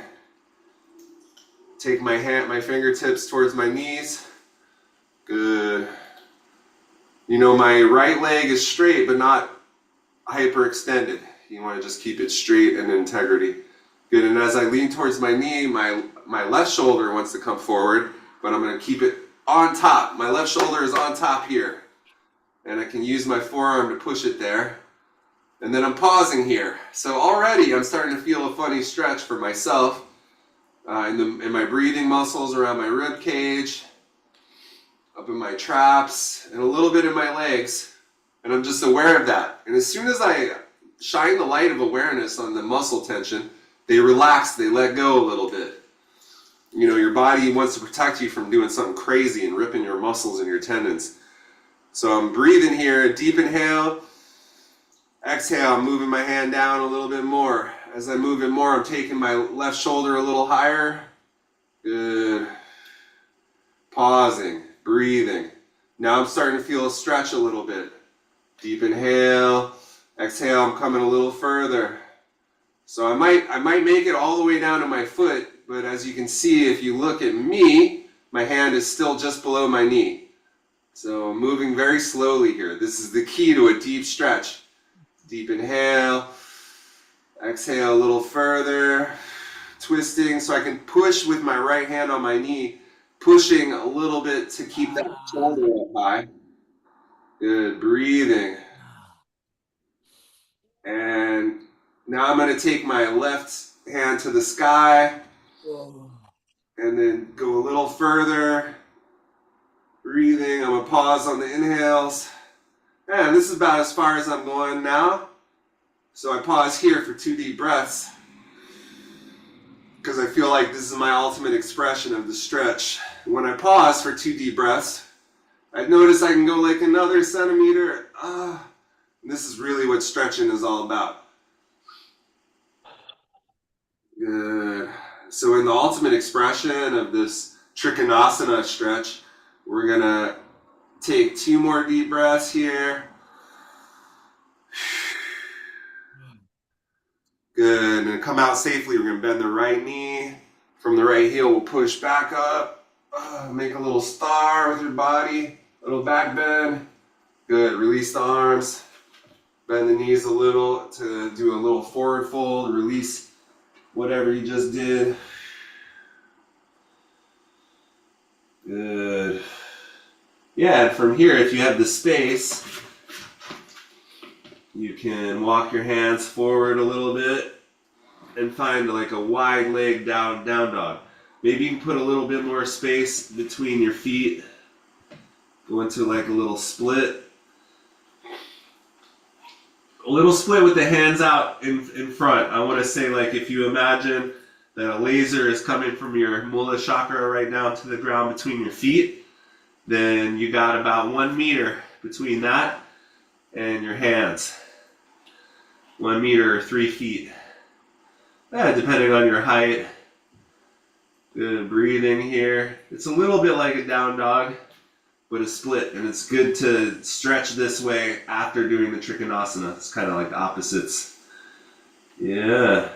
Take my fingertips towards my knees. Good. You know, my right leg is straight, but not hyperextended. You want to just keep it straight and in integrity. Good, and as I lean towards my knee, my left shoulder wants to come forward, but I'm going to keep it on top. My left shoulder is on top here. And I can use my forearm to push it there. And then I'm pausing here. So already I'm starting to feel a funny stretch for myself in my breathing muscles around my rib cage, up in my traps, and a little bit in my legs. And I'm just aware of that. And as soon as I shine the light of awareness on the muscle tension, they relax, they let go a little bit. You know, your body wants to protect you from doing something crazy and ripping your muscles and your tendons. So I'm breathing here, deep inhale, exhale, I'm moving my hand down a little bit more. As I move it more, I'm taking my left shoulder a little higher. Good. Pausing, breathing. Now I'm starting to feel a stretch a little bit. Deep inhale, exhale, I'm coming a little further. So I might make it all the way down to my foot, but as you can see, if you look at me, my hand is still just below my knee. So I'm moving very slowly here. This is the key to a deep stretch. Deep inhale, exhale a little further, twisting so I can push with my right hand on my knee, pushing a little bit to keep that shoulder up high. Good, breathing. And now I'm going to take my left hand to the sky and then go a little further. Breathing, I'm going to pause on the inhales. And this is about as far as I'm going now. So I pause here for 2 deep breaths because I feel like this is my ultimate expression of the stretch. When I pause for 2 deep breaths, I notice I can go like another centimeter. This is really what stretching is all about. Good. So in the ultimate expression of this Trikonasana stretch, we're gonna take 2 more deep breaths here. Good, and come out safely. We're gonna bend the right knee. From the right heel, we'll push back up. Make a little star with your body, little back bend. Good, release the arms. Bend the knees a little to do a little forward fold. Release whatever you just did. Good. Yeah, and from here, if you have the space, you can walk your hands forward a little bit and find like a wide leg down dog. Maybe you can put a little bit more space between your feet. Go into like a little split. A little split with the hands out in front. I want to say, like, if you imagine that a laser is coming from your mula chakra right now to the ground between your feet, then you got about 1 meter between that and your hands. 1 meter or 3 feet. Depending on your height. Good breathing here. It's a little bit like a down dog. but a split. And it's good to stretch this way after doing the Trikonasana. It's kind of like opposites. Yeah.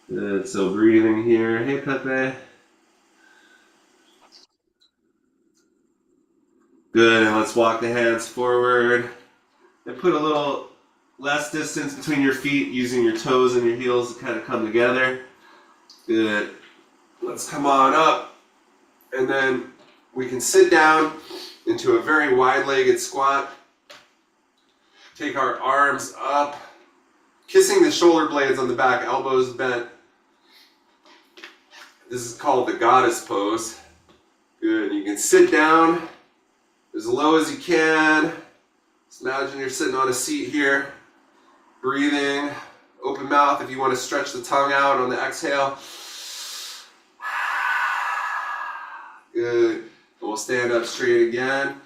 Good. So breathing here. Hey, Pepe. Good. And let's walk the hands forward. And put a little less distance between your feet, using your toes and your heels to kind of come together. Good. Let's come on up. And then we can sit down into a very wide-legged squat. Take our arms up, kissing the shoulder blades on the back, elbows bent. This is called the goddess pose. Good. You can sit down as low as you can. Just imagine you're sitting on a seat here, breathing, open mouth if you want to stretch the tongue out on the exhale. Good. And we'll stand up straight again.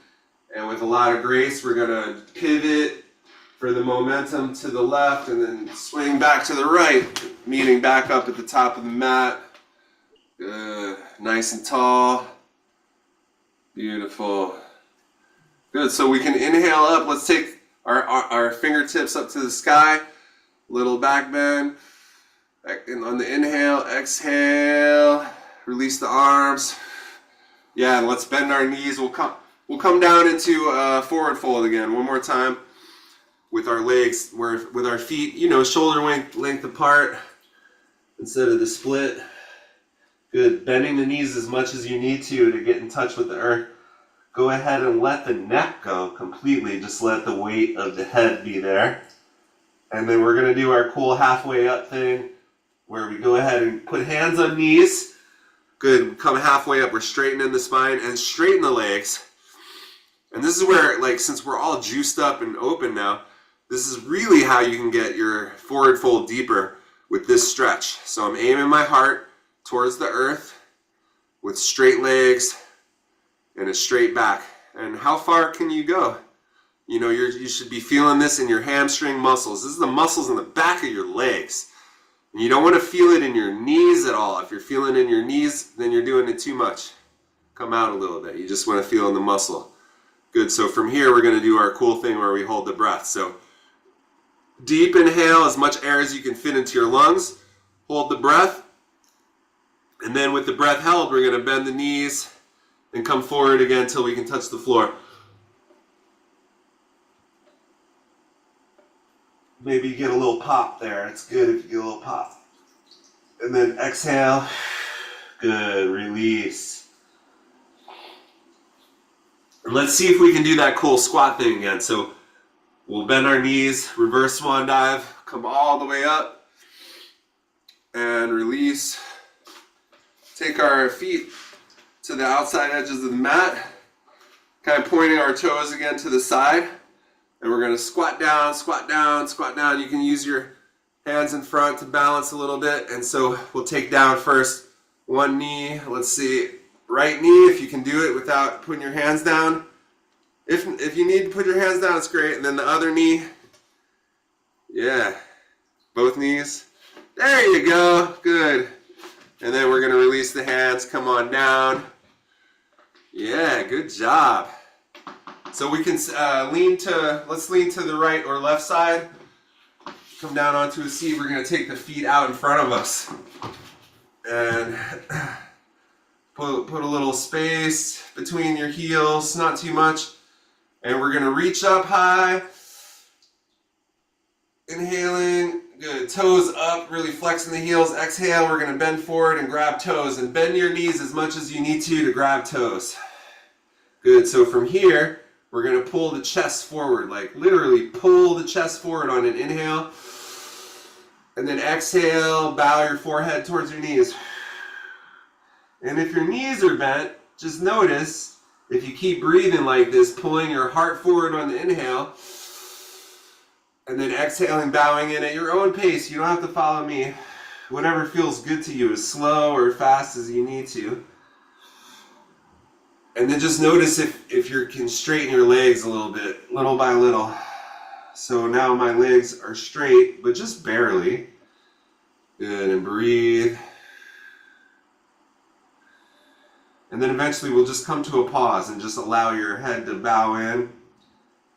And with a lot of grace, we're going to pivot for the momentum to the left and then swing back to the right, meeting back up at the top of the mat. Good. Nice and tall. Beautiful. Good. So we can inhale up. Let's take our fingertips up to the sky. Little back bend. And on the inhale, exhale. Release the arms. Yeah, and let's bend our knees. We'll come down into forward fold again. One more time. With our legs, with our feet, shoulder length apart instead of the split. Good. Bending the knees as much as you need to get in touch with the earth. Go ahead and let the neck go completely. Just let the weight of the head be there. And then we're going to do our cool halfway up thing where we go ahead and put hands on knees. Good. Come halfway up. We're straightening the spine and straighten the legs. And this is where, since we're all juiced up and open now, this is really how you can get your forward fold deeper with this stretch. So I'm aiming my heart towards the earth with straight legs and a straight back. And how far can you go? You should be feeling this in your hamstring muscles. This is the muscles in the back of your legs. And you don't want to feel it in your knees at all. If you're feeling it in your knees, then you're doing it too much. Come out a little bit. You just want to feel in the muscle. Good. So from here, we're going to do our cool thing where we hold the breath. So deep inhale, as much air as you can fit into your lungs. Hold the breath. And then with the breath held, we're going to bend the knees and come forward again until we can touch the floor. Maybe you get a little pop there. It's good if you get a little pop. And then exhale. Good. Release. And let's see if we can do that cool squat thing again. So we'll bend our knees, reverse swan dive, come all the way up, and release. Take our feet to the outside edges of the mat, kind of pointing our toes again to the side. And we're going to squat down, squat down, squat down. You can use your hands in front to balance a little bit. And so we'll take down first one knee. Let's see, right knee, if you can do it without putting your hands down. If you need to put your hands down, it's great. And then the other knee. Yeah, both knees. There you go. Good. And then we're going to release the hands. Come on down. Yeah, good job. So we can let's lean to the right or left side. Come down onto a seat. We're going to take the feet out in front of us. And put a little space between your heels, not too much. And we're going to reach up high. Inhaling. Good. Toes up, really flexing the heels. Exhale, we're going to bend forward and grab toes. And bend your knees as much as you need to grab toes. Good. So from here, we're going to pull the chest forward. Literally pull the chest forward on an inhale. And then exhale, bow your forehead towards your knees. And if your knees are bent, just notice, if you keep breathing like this, pulling your heart forward on the inhale, and then exhaling, bowing in at your own pace. You don't have to follow me. Whatever feels good to you, as slow or fast as you need to. And then just notice if you can straighten your legs a little bit, little by little. So now my legs are straight, but just barely. Good, and breathe. And then eventually we'll just come to a pause and just allow your head to bow in.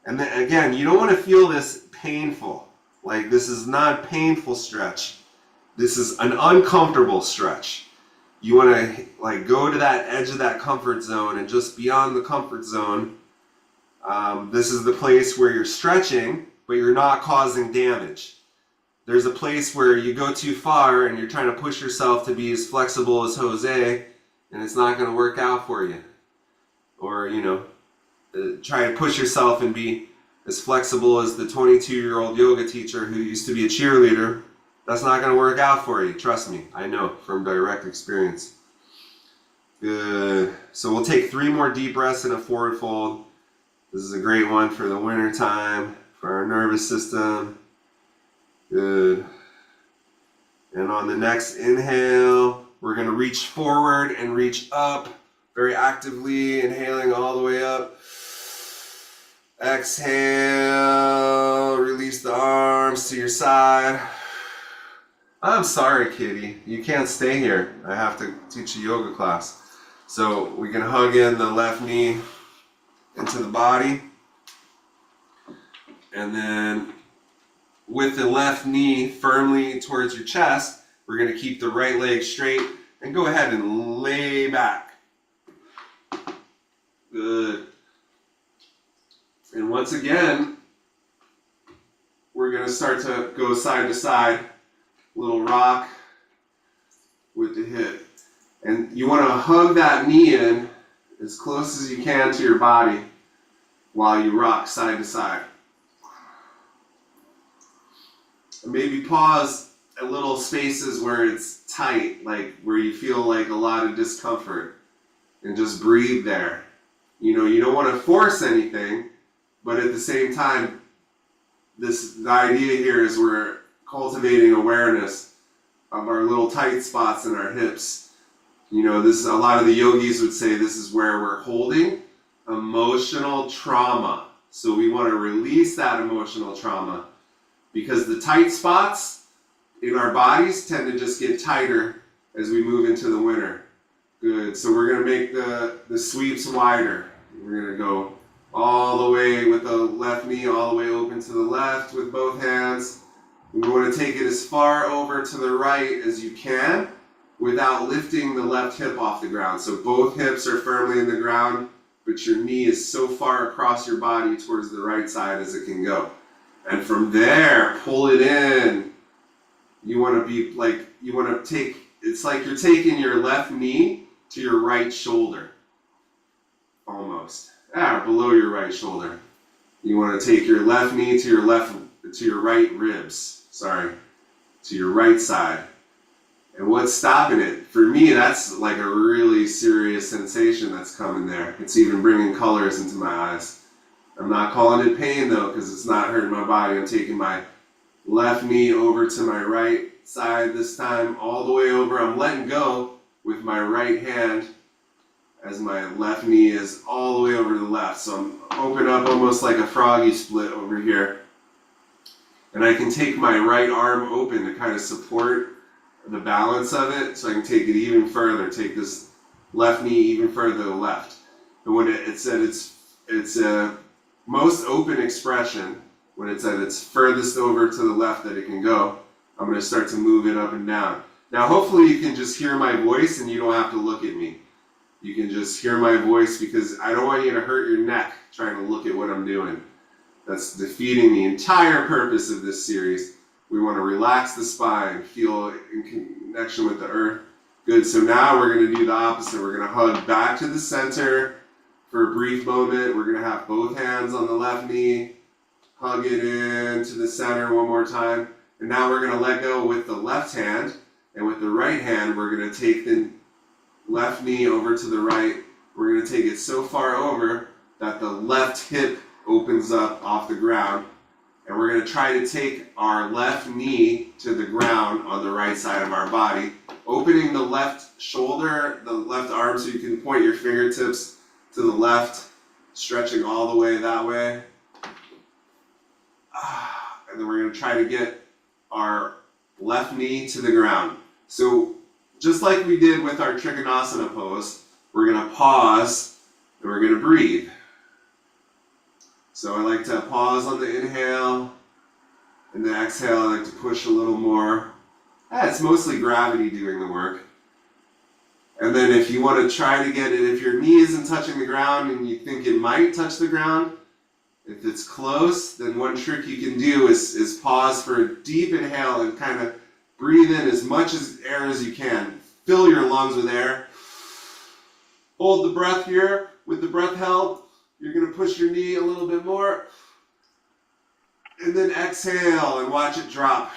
And then again, you don't want to feel this painful. Like this is not a painful stretch. This is an uncomfortable stretch. You want to like go to that edge of that comfort zone, and just beyond the comfort zone, this is the place where you're stretching, but you're not causing damage. There's a place where you go too far and you're trying to push yourself to be as flexible as Jose, and it's not going to work out for you. Or, try to push yourself and be as flexible as the 22-year-old yoga teacher who used to be a cheerleader. That's not going to work out for you. Trust me. I know from direct experience. Good. So we'll take 3 more deep breaths in a forward fold. This is a great one for the winter time, for our nervous system. Good. And on the next inhale, we're going to reach forward and reach up very actively, inhaling all the way up. Exhale, release the arms to your side. I'm sorry, kitty. You can't stay here. I have to teach a yoga class. So we can hug in the left knee into the body. And then with the left knee firmly towards your chest, we're going to keep the right leg straight and go ahead and lay back. Good. And once again, we're going to start to go side to side. Little rock with the hip. And you want to hug that knee in as close as you can to your body while you rock side to side. And maybe pause at little spaces where it's tight, like where you feel like a lot of discomfort, and just breathe there. You don't want to force anything, but at the same time, the idea here is we're cultivating awareness of our little tight spots in our hips. This is a lot of the yogis would say this is where we're holding emotional trauma. So we want to release that emotional trauma because the tight spots in our bodies tend to just get tighter as we move into the winter. Good. So we're going to make the sweeps wider. We're going to go all the way with the left knee, all the way open to the left with both hands. We want to take it as far over to the right as you can without lifting the left hip off the ground. So both hips are firmly in the ground, but your knee is so far across your body towards the right side as it can go. And from there, pull it in. You want to be like, it's like you're taking your left knee to your right shoulder. Almost. Below your right shoulder. You want to take your left knee to your right ribs. To your right side. And what's stopping it? For me, that's like a really serious sensation that's coming there. It's even bringing colors into my eyes. I'm not calling it pain though, because it's not hurting my body. I'm taking my left knee over to my right side this time, all the way over. I'm letting go with my right hand as my left knee is all the way over to the left. So I'm open up almost like a froggy split over here. And I can take my right arm open to kind of support the balance of it, so I can take it even further, take this left knee even further to the left. And when it's at its most open expression, when it's at its furthest over to the left that it can go, I'm going to start to move it up and down. Now hopefully you can just hear my voice and you don't have to look at me. You can just hear my voice because I don't want you to hurt your neck trying to look at what I'm doing. That's defeating the entire purpose of this series. We want to relax the spine, feel in connection with the earth. Good, so now we're going to do the opposite. We're going to hug back to the center for a brief moment. We're going to have both hands on the left knee, hug it in to the center one more time. And now we're going to let go with the left hand. And with the right hand, we're going to take the left knee over to the right. We're going to take it so far over that the left hip opens up off the ground. And we're going to try to take our left knee to the ground on the right side of our body, opening the left shoulder, the left arm, so you can point your fingertips to the left, stretching all the way that way. And then we're going to try to get our left knee to the ground. So just like we did with our Trikonasana pose, we're gonna pause and we're gonna breathe. So I like to pause on the inhale, and the exhale I like to push a little more. It's mostly gravity doing the work. And then if you want to try to get it, if your knee isn't touching the ground and you think it might touch the ground, if it's close, then one trick you can do is pause for a deep inhale and kind of breathe in as much air as you can. Fill your lungs with air. Hold the breath here. With the breath held, you're going to push your knee a little bit more. And then exhale and watch it drop.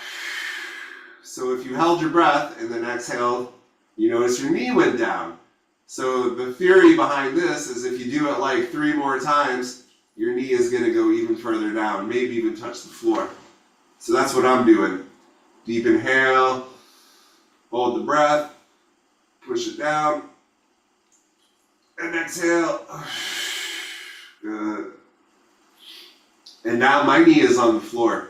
So if you held your breath and then exhaled, you notice your knee went down. So the theory behind this is if you do it like 3 more times, your knee is going to go even further down, maybe even touch the floor. So that's what I'm doing. Deep inhale, hold the breath, push it down, and exhale. Good. And now my knee is on the floor.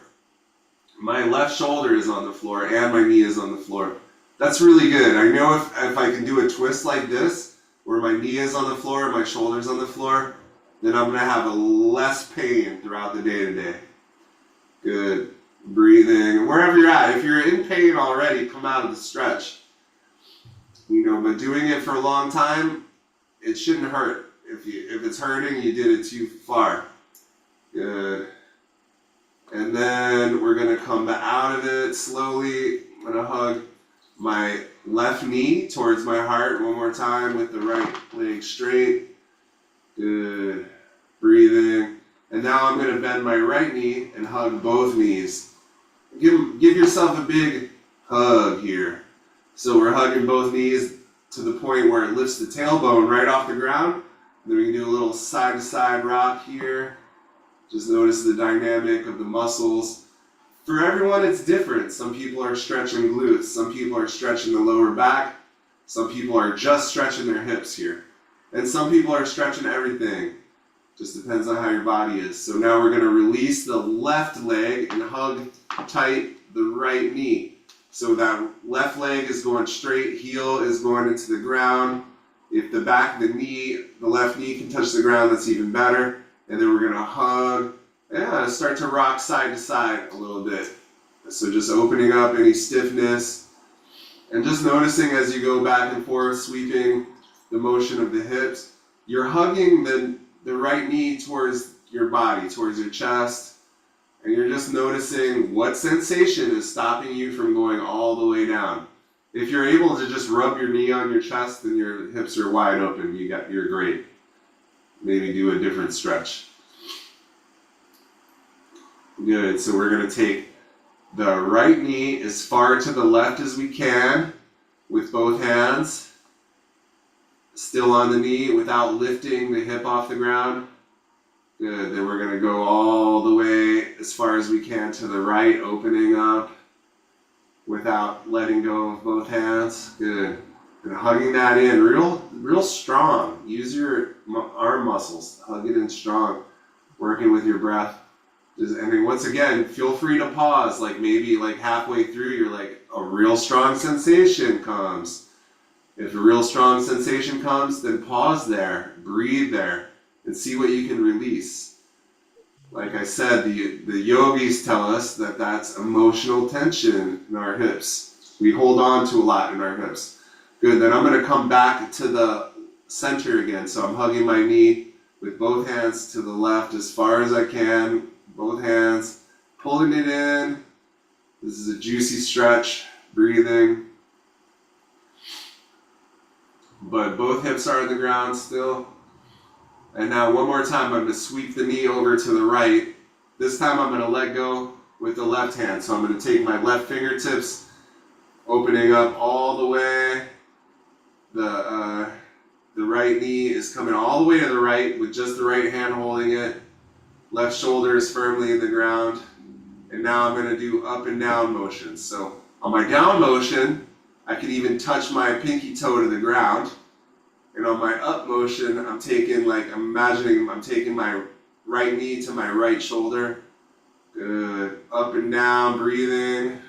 My left shoulder is on the floor and my knee is on the floor. That's really good. I know if I can do a twist like this, where my knee is on the floor and my shoulder's on the floor, then I'm going to have less pain throughout the day today. Good. Breathing. Wherever you're at, if you're in pain already, come out of the stretch. But doing it for a long time, it shouldn't hurt. If it's hurting, you did it too far. Good. And then we're going to come out of it slowly. I'm going to hug my left knee towards my heart one more time with the right leg straight. Good. Breathing. And now I'm going to bend my right knee and hug both knees. Give yourself a big hug here. So we're hugging both knees to the point where it lifts the tailbone right off the ground. Then we can do a little side-to-side rock here. Just notice the dynamic of the muscles. For everyone, it's different. Some people are stretching glutes. Some people are stretching the lower back. Some people are just stretching their hips here. And some people are stretching everything. Just depends on how your body is. So now we're going to release the left leg and hug tight the right knee. So that left leg is going straight, heel is going into the ground. If the back of the knee, the left knee can touch the ground, that's even better. And then we're going to hug, start to rock side to side a little bit. So just opening up any stiffness and just noticing as you go back and forth, sweeping the motion of the hips. You're hugging the right knee towards your body, towards your chest, and you're just noticing what sensation is stopping you from going all the way down. If you're able to just rub your knee on your chest and your hips are wide open, you're great. Maybe do a different stretch. Good, so we're going to take the right knee as far to the left as we can with both hands. Still on the knee without lifting the hip off the ground. Good, then we're going to go all the way as far as we can to the right, opening up without letting go of both hands. Good. And hugging that in real strong. Use your arm muscles. Hug it in strong. Working with your breath. Once again, feel free to pause. Maybe halfway through, you're like, a real strong sensation comes. If a real strong sensation comes, then pause there. Breathe there. And see what you can release. Like I said, the yogis tell us that that's emotional tension in our hips. We hold on to a lot in our hips. Good, then I'm going to come back to the center again. So I'm hugging my knee with both hands to the left as far as I can. Both hands, pulling it in. This is a juicy stretch, breathing. But both hips are on the ground still. And now one more time, I'm going to sweep the knee over to the right. This time I'm going to let go with the left hand. So I'm going to take my left fingertips, opening up all the way. The right knee is coming all the way to the right with just the right hand holding it. Left shoulder is firmly in the ground. And now I'm going to do up and down motions. So on my down motion, I can even touch my pinky toe to the ground. And on my up motion, I'm imagining I'm taking my right knee to my right shoulder. Good. Up and down, breathing.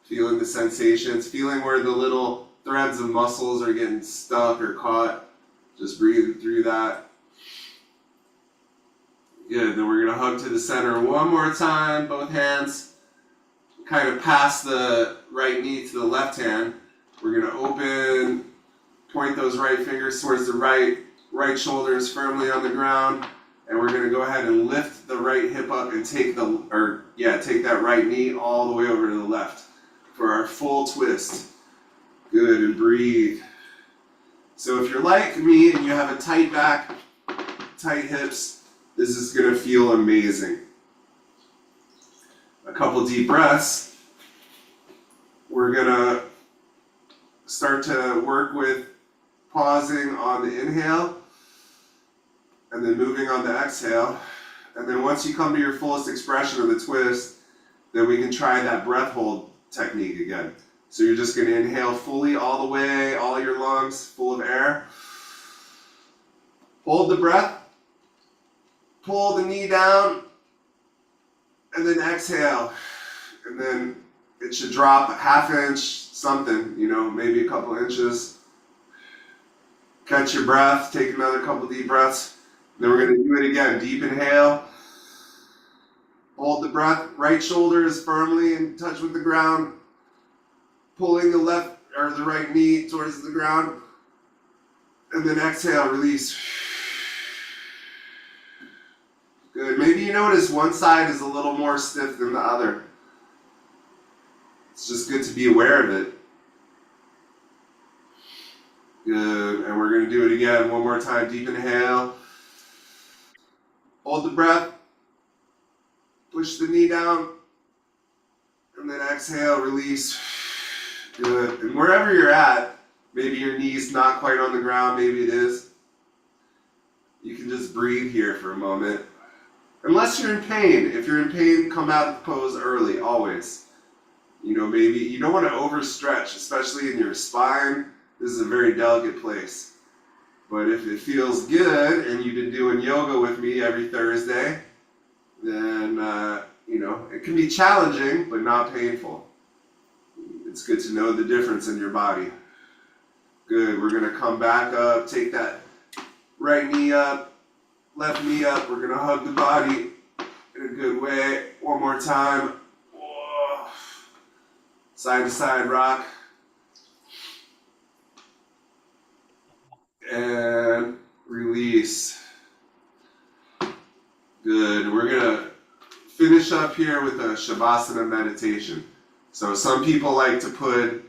Feeling the sensations. Feeling where the little threads of muscles are getting stuck or caught, just breathe through that. Good, then we're gonna hug to the center one more time, both hands. Kind of pass the right knee to the left hand. We're gonna open, point those right fingers towards the right shoulder is firmly on the ground. And we're gonna go ahead and lift the right hip up and take that right knee all the way over to the left for our full twist. Good, and breathe. So if you're like me and you have a tight back, tight hips, this is gonna feel amazing. A couple deep breaths. We're gonna start to work with pausing on the inhale and then moving on the exhale. And then once you come to your fullest expression of the twist, then we can try that breath hold technique again. So you're just gonna inhale fully all the way, all your lungs full of air. Hold the breath, pull the knee down, and then exhale. And then it should drop a half inch, something, maybe a couple inches. Catch your breath, take another couple deep breaths. Then we're gonna do it again. Deep inhale. Hold the breath, right shoulder is firmly in touch with the ground. Pulling the left or the right knee towards the ground. And then exhale, release. Good. Maybe you notice one side is a little more stiff than the other. It's just good to be aware of it. Good. And we're going to do it again one more time. Deep inhale. Hold the breath. Push the knee down. And then exhale, release. Good. And wherever you're at, maybe your knee's not quite on the ground, maybe it is. You can just breathe here for a moment. Unless you're in pain. If you're in pain, come out of the pose early, always. Maybe you don't want to overstretch, especially in your spine. This is a very delicate place. But if it feels good and you've been doing yoga with me every Thursday, then, it can be challenging, but not painful. It's good to know the difference in your body. Good, we're gonna come back up, take that right knee up, left knee up. We're gonna hug the body in a good way. One more time. Whoa. Side to side rock. And release. Good, we're gonna finish up here with a Shavasana meditation. So some people like to put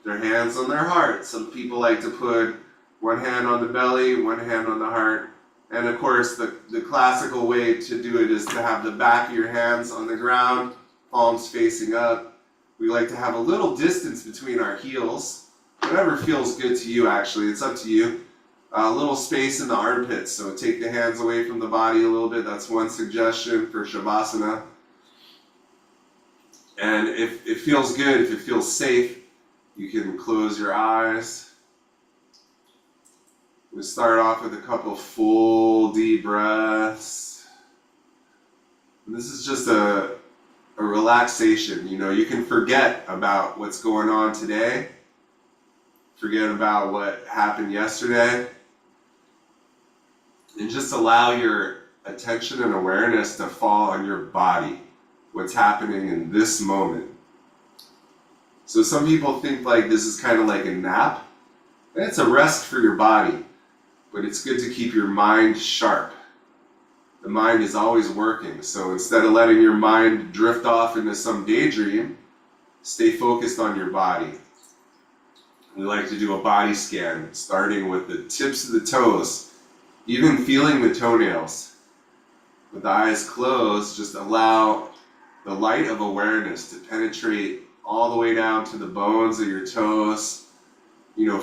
their hands on their heart. Some people like to put one hand on the belly, one hand on the heart. And of course, the classical way to do it is to have the back of your hands on the ground, palms facing up. We like to have a little distance between our heels. Whatever feels good to you, actually. It's up to you. A little space in the armpits. So take the hands away from the body a little bit. That's one suggestion for Shavasana. And if it feels good, if it feels safe, you can close your eyes. We start off with a couple full deep breaths. And this is just a relaxation. You can forget about what's going on today. Forget about what happened yesterday. And just allow your attention and awareness to fall on your body. What's happening in this moment. So some people think like this is kind of like a nap. It's a rest for your body, but it's good to keep your mind sharp. The mind is always working, so instead of letting your mind drift off into some daydream, stay focused on your body. We like to do a body scan, starting with the tips of the toes, even feeling the toenails. With the eyes closed, just allow the light of awareness to penetrate all the way down to the bones of your toes,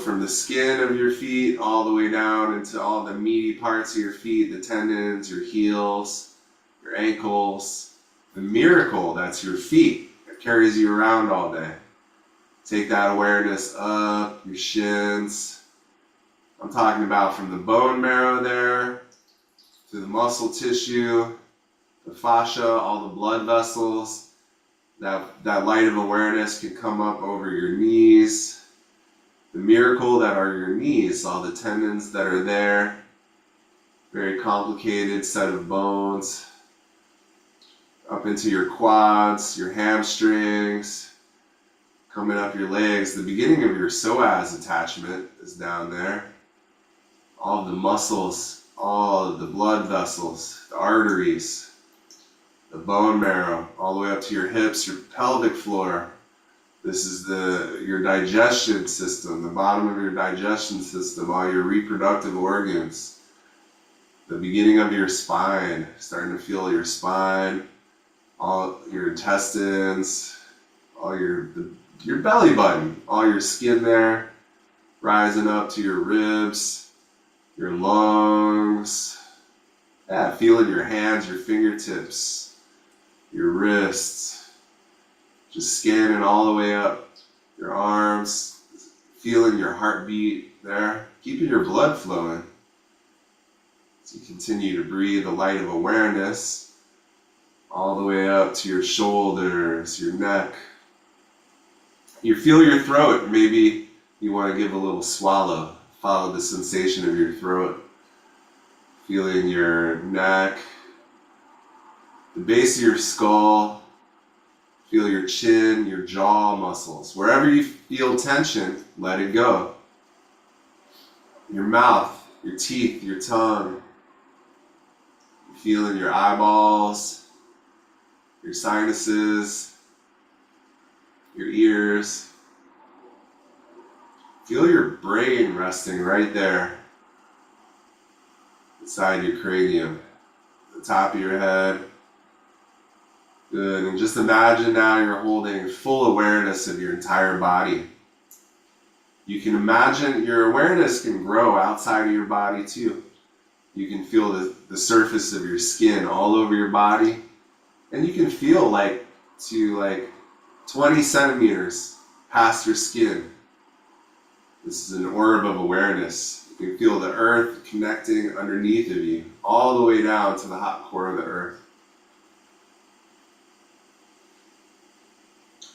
from the skin of your feet all the way down into all the meaty parts of your feet, the tendons, your heels, your ankles, the miracle that's your feet that carries you around all day. Take that awareness up, your shins. I'm talking about from the bone marrow there, to the muscle tissue, the fascia, all the blood vessels. That light of awareness can come up over your knees, the miracle that are your knees, all the tendons that are there, very complicated set of bones, up into your quads, your hamstrings, coming up your legs. The beginning of your psoas attachment is down there. All of the muscles, all of the blood vessels, the arteries, the bone marrow, all the way up to your hips, your pelvic floor. This is your digestion system, the bottom of your digestion system, all your reproductive organs. The beginning of your spine, starting to feel your spine, all your intestines, all your belly button, all your skin there, rising up to your ribs, your lungs. Yeah, feeling your hands, your fingertips, your wrists, just scanning all the way up your arms, feeling your heartbeat there, keeping your blood flowing. As you continue to breathe the light of awareness all the way up to your shoulders, your neck. You feel your throat. Maybe you want to give a little swallow. Follow the sensation of your throat. Feeling your neck, the base of your skull. Feel your chin, your jaw muscles. Wherever you feel tension, let it go. Your mouth, your teeth, your tongue. Feeling your eyeballs, your sinuses, your ears. Feel your brain resting right there inside your cranium, the top of your head. Good, and just imagine now you're holding full awareness of your entire body. You can imagine your awareness can grow outside of your body too. You can feel the surface of your skin all over your body, and you can feel like 20 centimeters past your skin. This is an orb of awareness. You can feel the earth connecting underneath of you, all the way down to the hot core of the earth.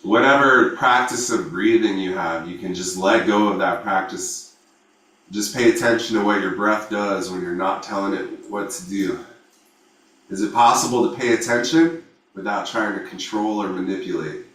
Whatever practice of breathing you have, you can just let go of that practice. Just pay attention to what your breath does when you're not telling it what to do. Is it possible to pay attention without trying to control or manipulate?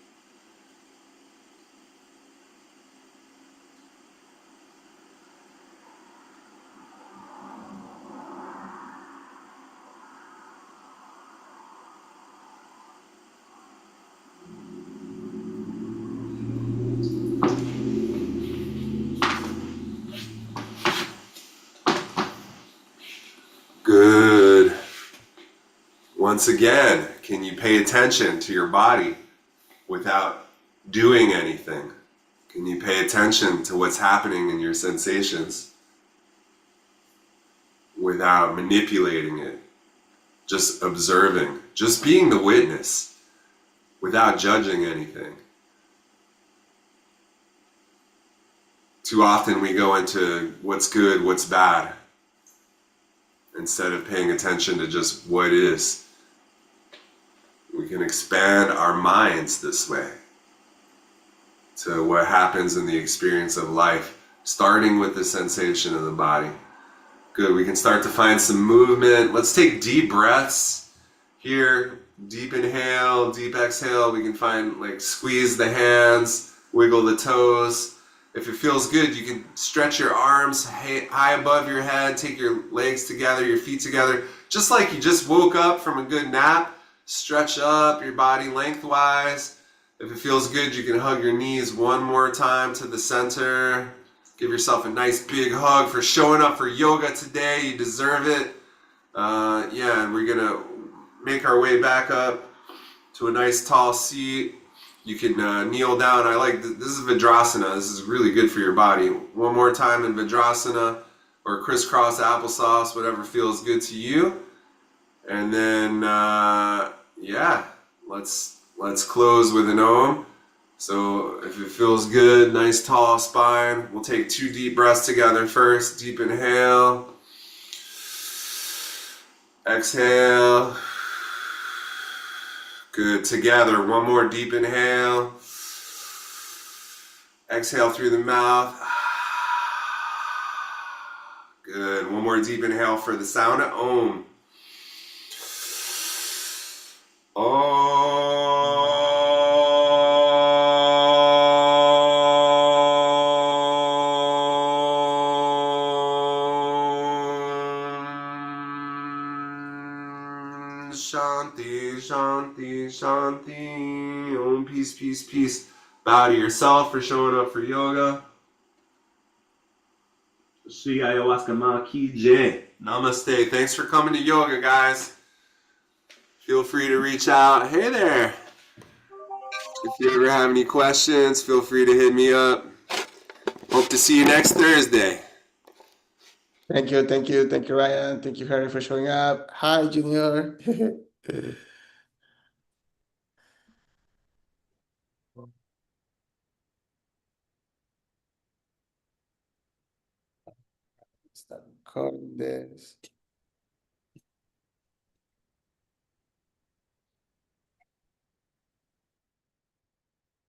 Good. Once again, can you pay attention to your body without doing anything? Can you pay attention to what's happening in your sensations without manipulating it? Just observing, just being the witness without judging anything. Too often we go into what's good, what's bad, instead of paying attention to just what is. We can expand our minds this way to what happens in the experience of life, starting with the sensation of the body. Good, we can start to find some movement. Let's take deep breaths here. Deep inhale, deep exhale. We can find, squeeze the hands, wiggle the toes. If it feels good, you can stretch your arms high above your head, take your legs together, your feet together, just like you just woke up from a good nap. Stretch up your body lengthwise. If it feels good, you can hug your knees one more time to the center. Give yourself a nice big hug for showing up for yoga today. You deserve it. And we're gonna make our way back up to a nice tall seat. You can kneel down. This is Vajrasana. This is really good for your body. One more time in Vajrasana or crisscross applesauce, whatever feels good to you. And then, let's close with an Om. So if it feels good, nice tall spine. We'll take 2 deep breaths together first. Deep inhale. Exhale. Good, together, one more deep inhale. Exhale through the mouth. One more deep inhale for the sound of Om. Shanti, Shanti, Shanti. Om, peace, peace, peace. Bow to yourself for showing up for yoga. Shri Ayahuasca Ma Ki Jai. Namaste. Thanks for coming to yoga, guys. Feel free to reach out. Hey there. If you ever have any questions, feel free to hit me up. Hope to see you next Thursday. Thank you, Ryan. Thank you, Harry, for showing up. Hi, Junior. Start recording this.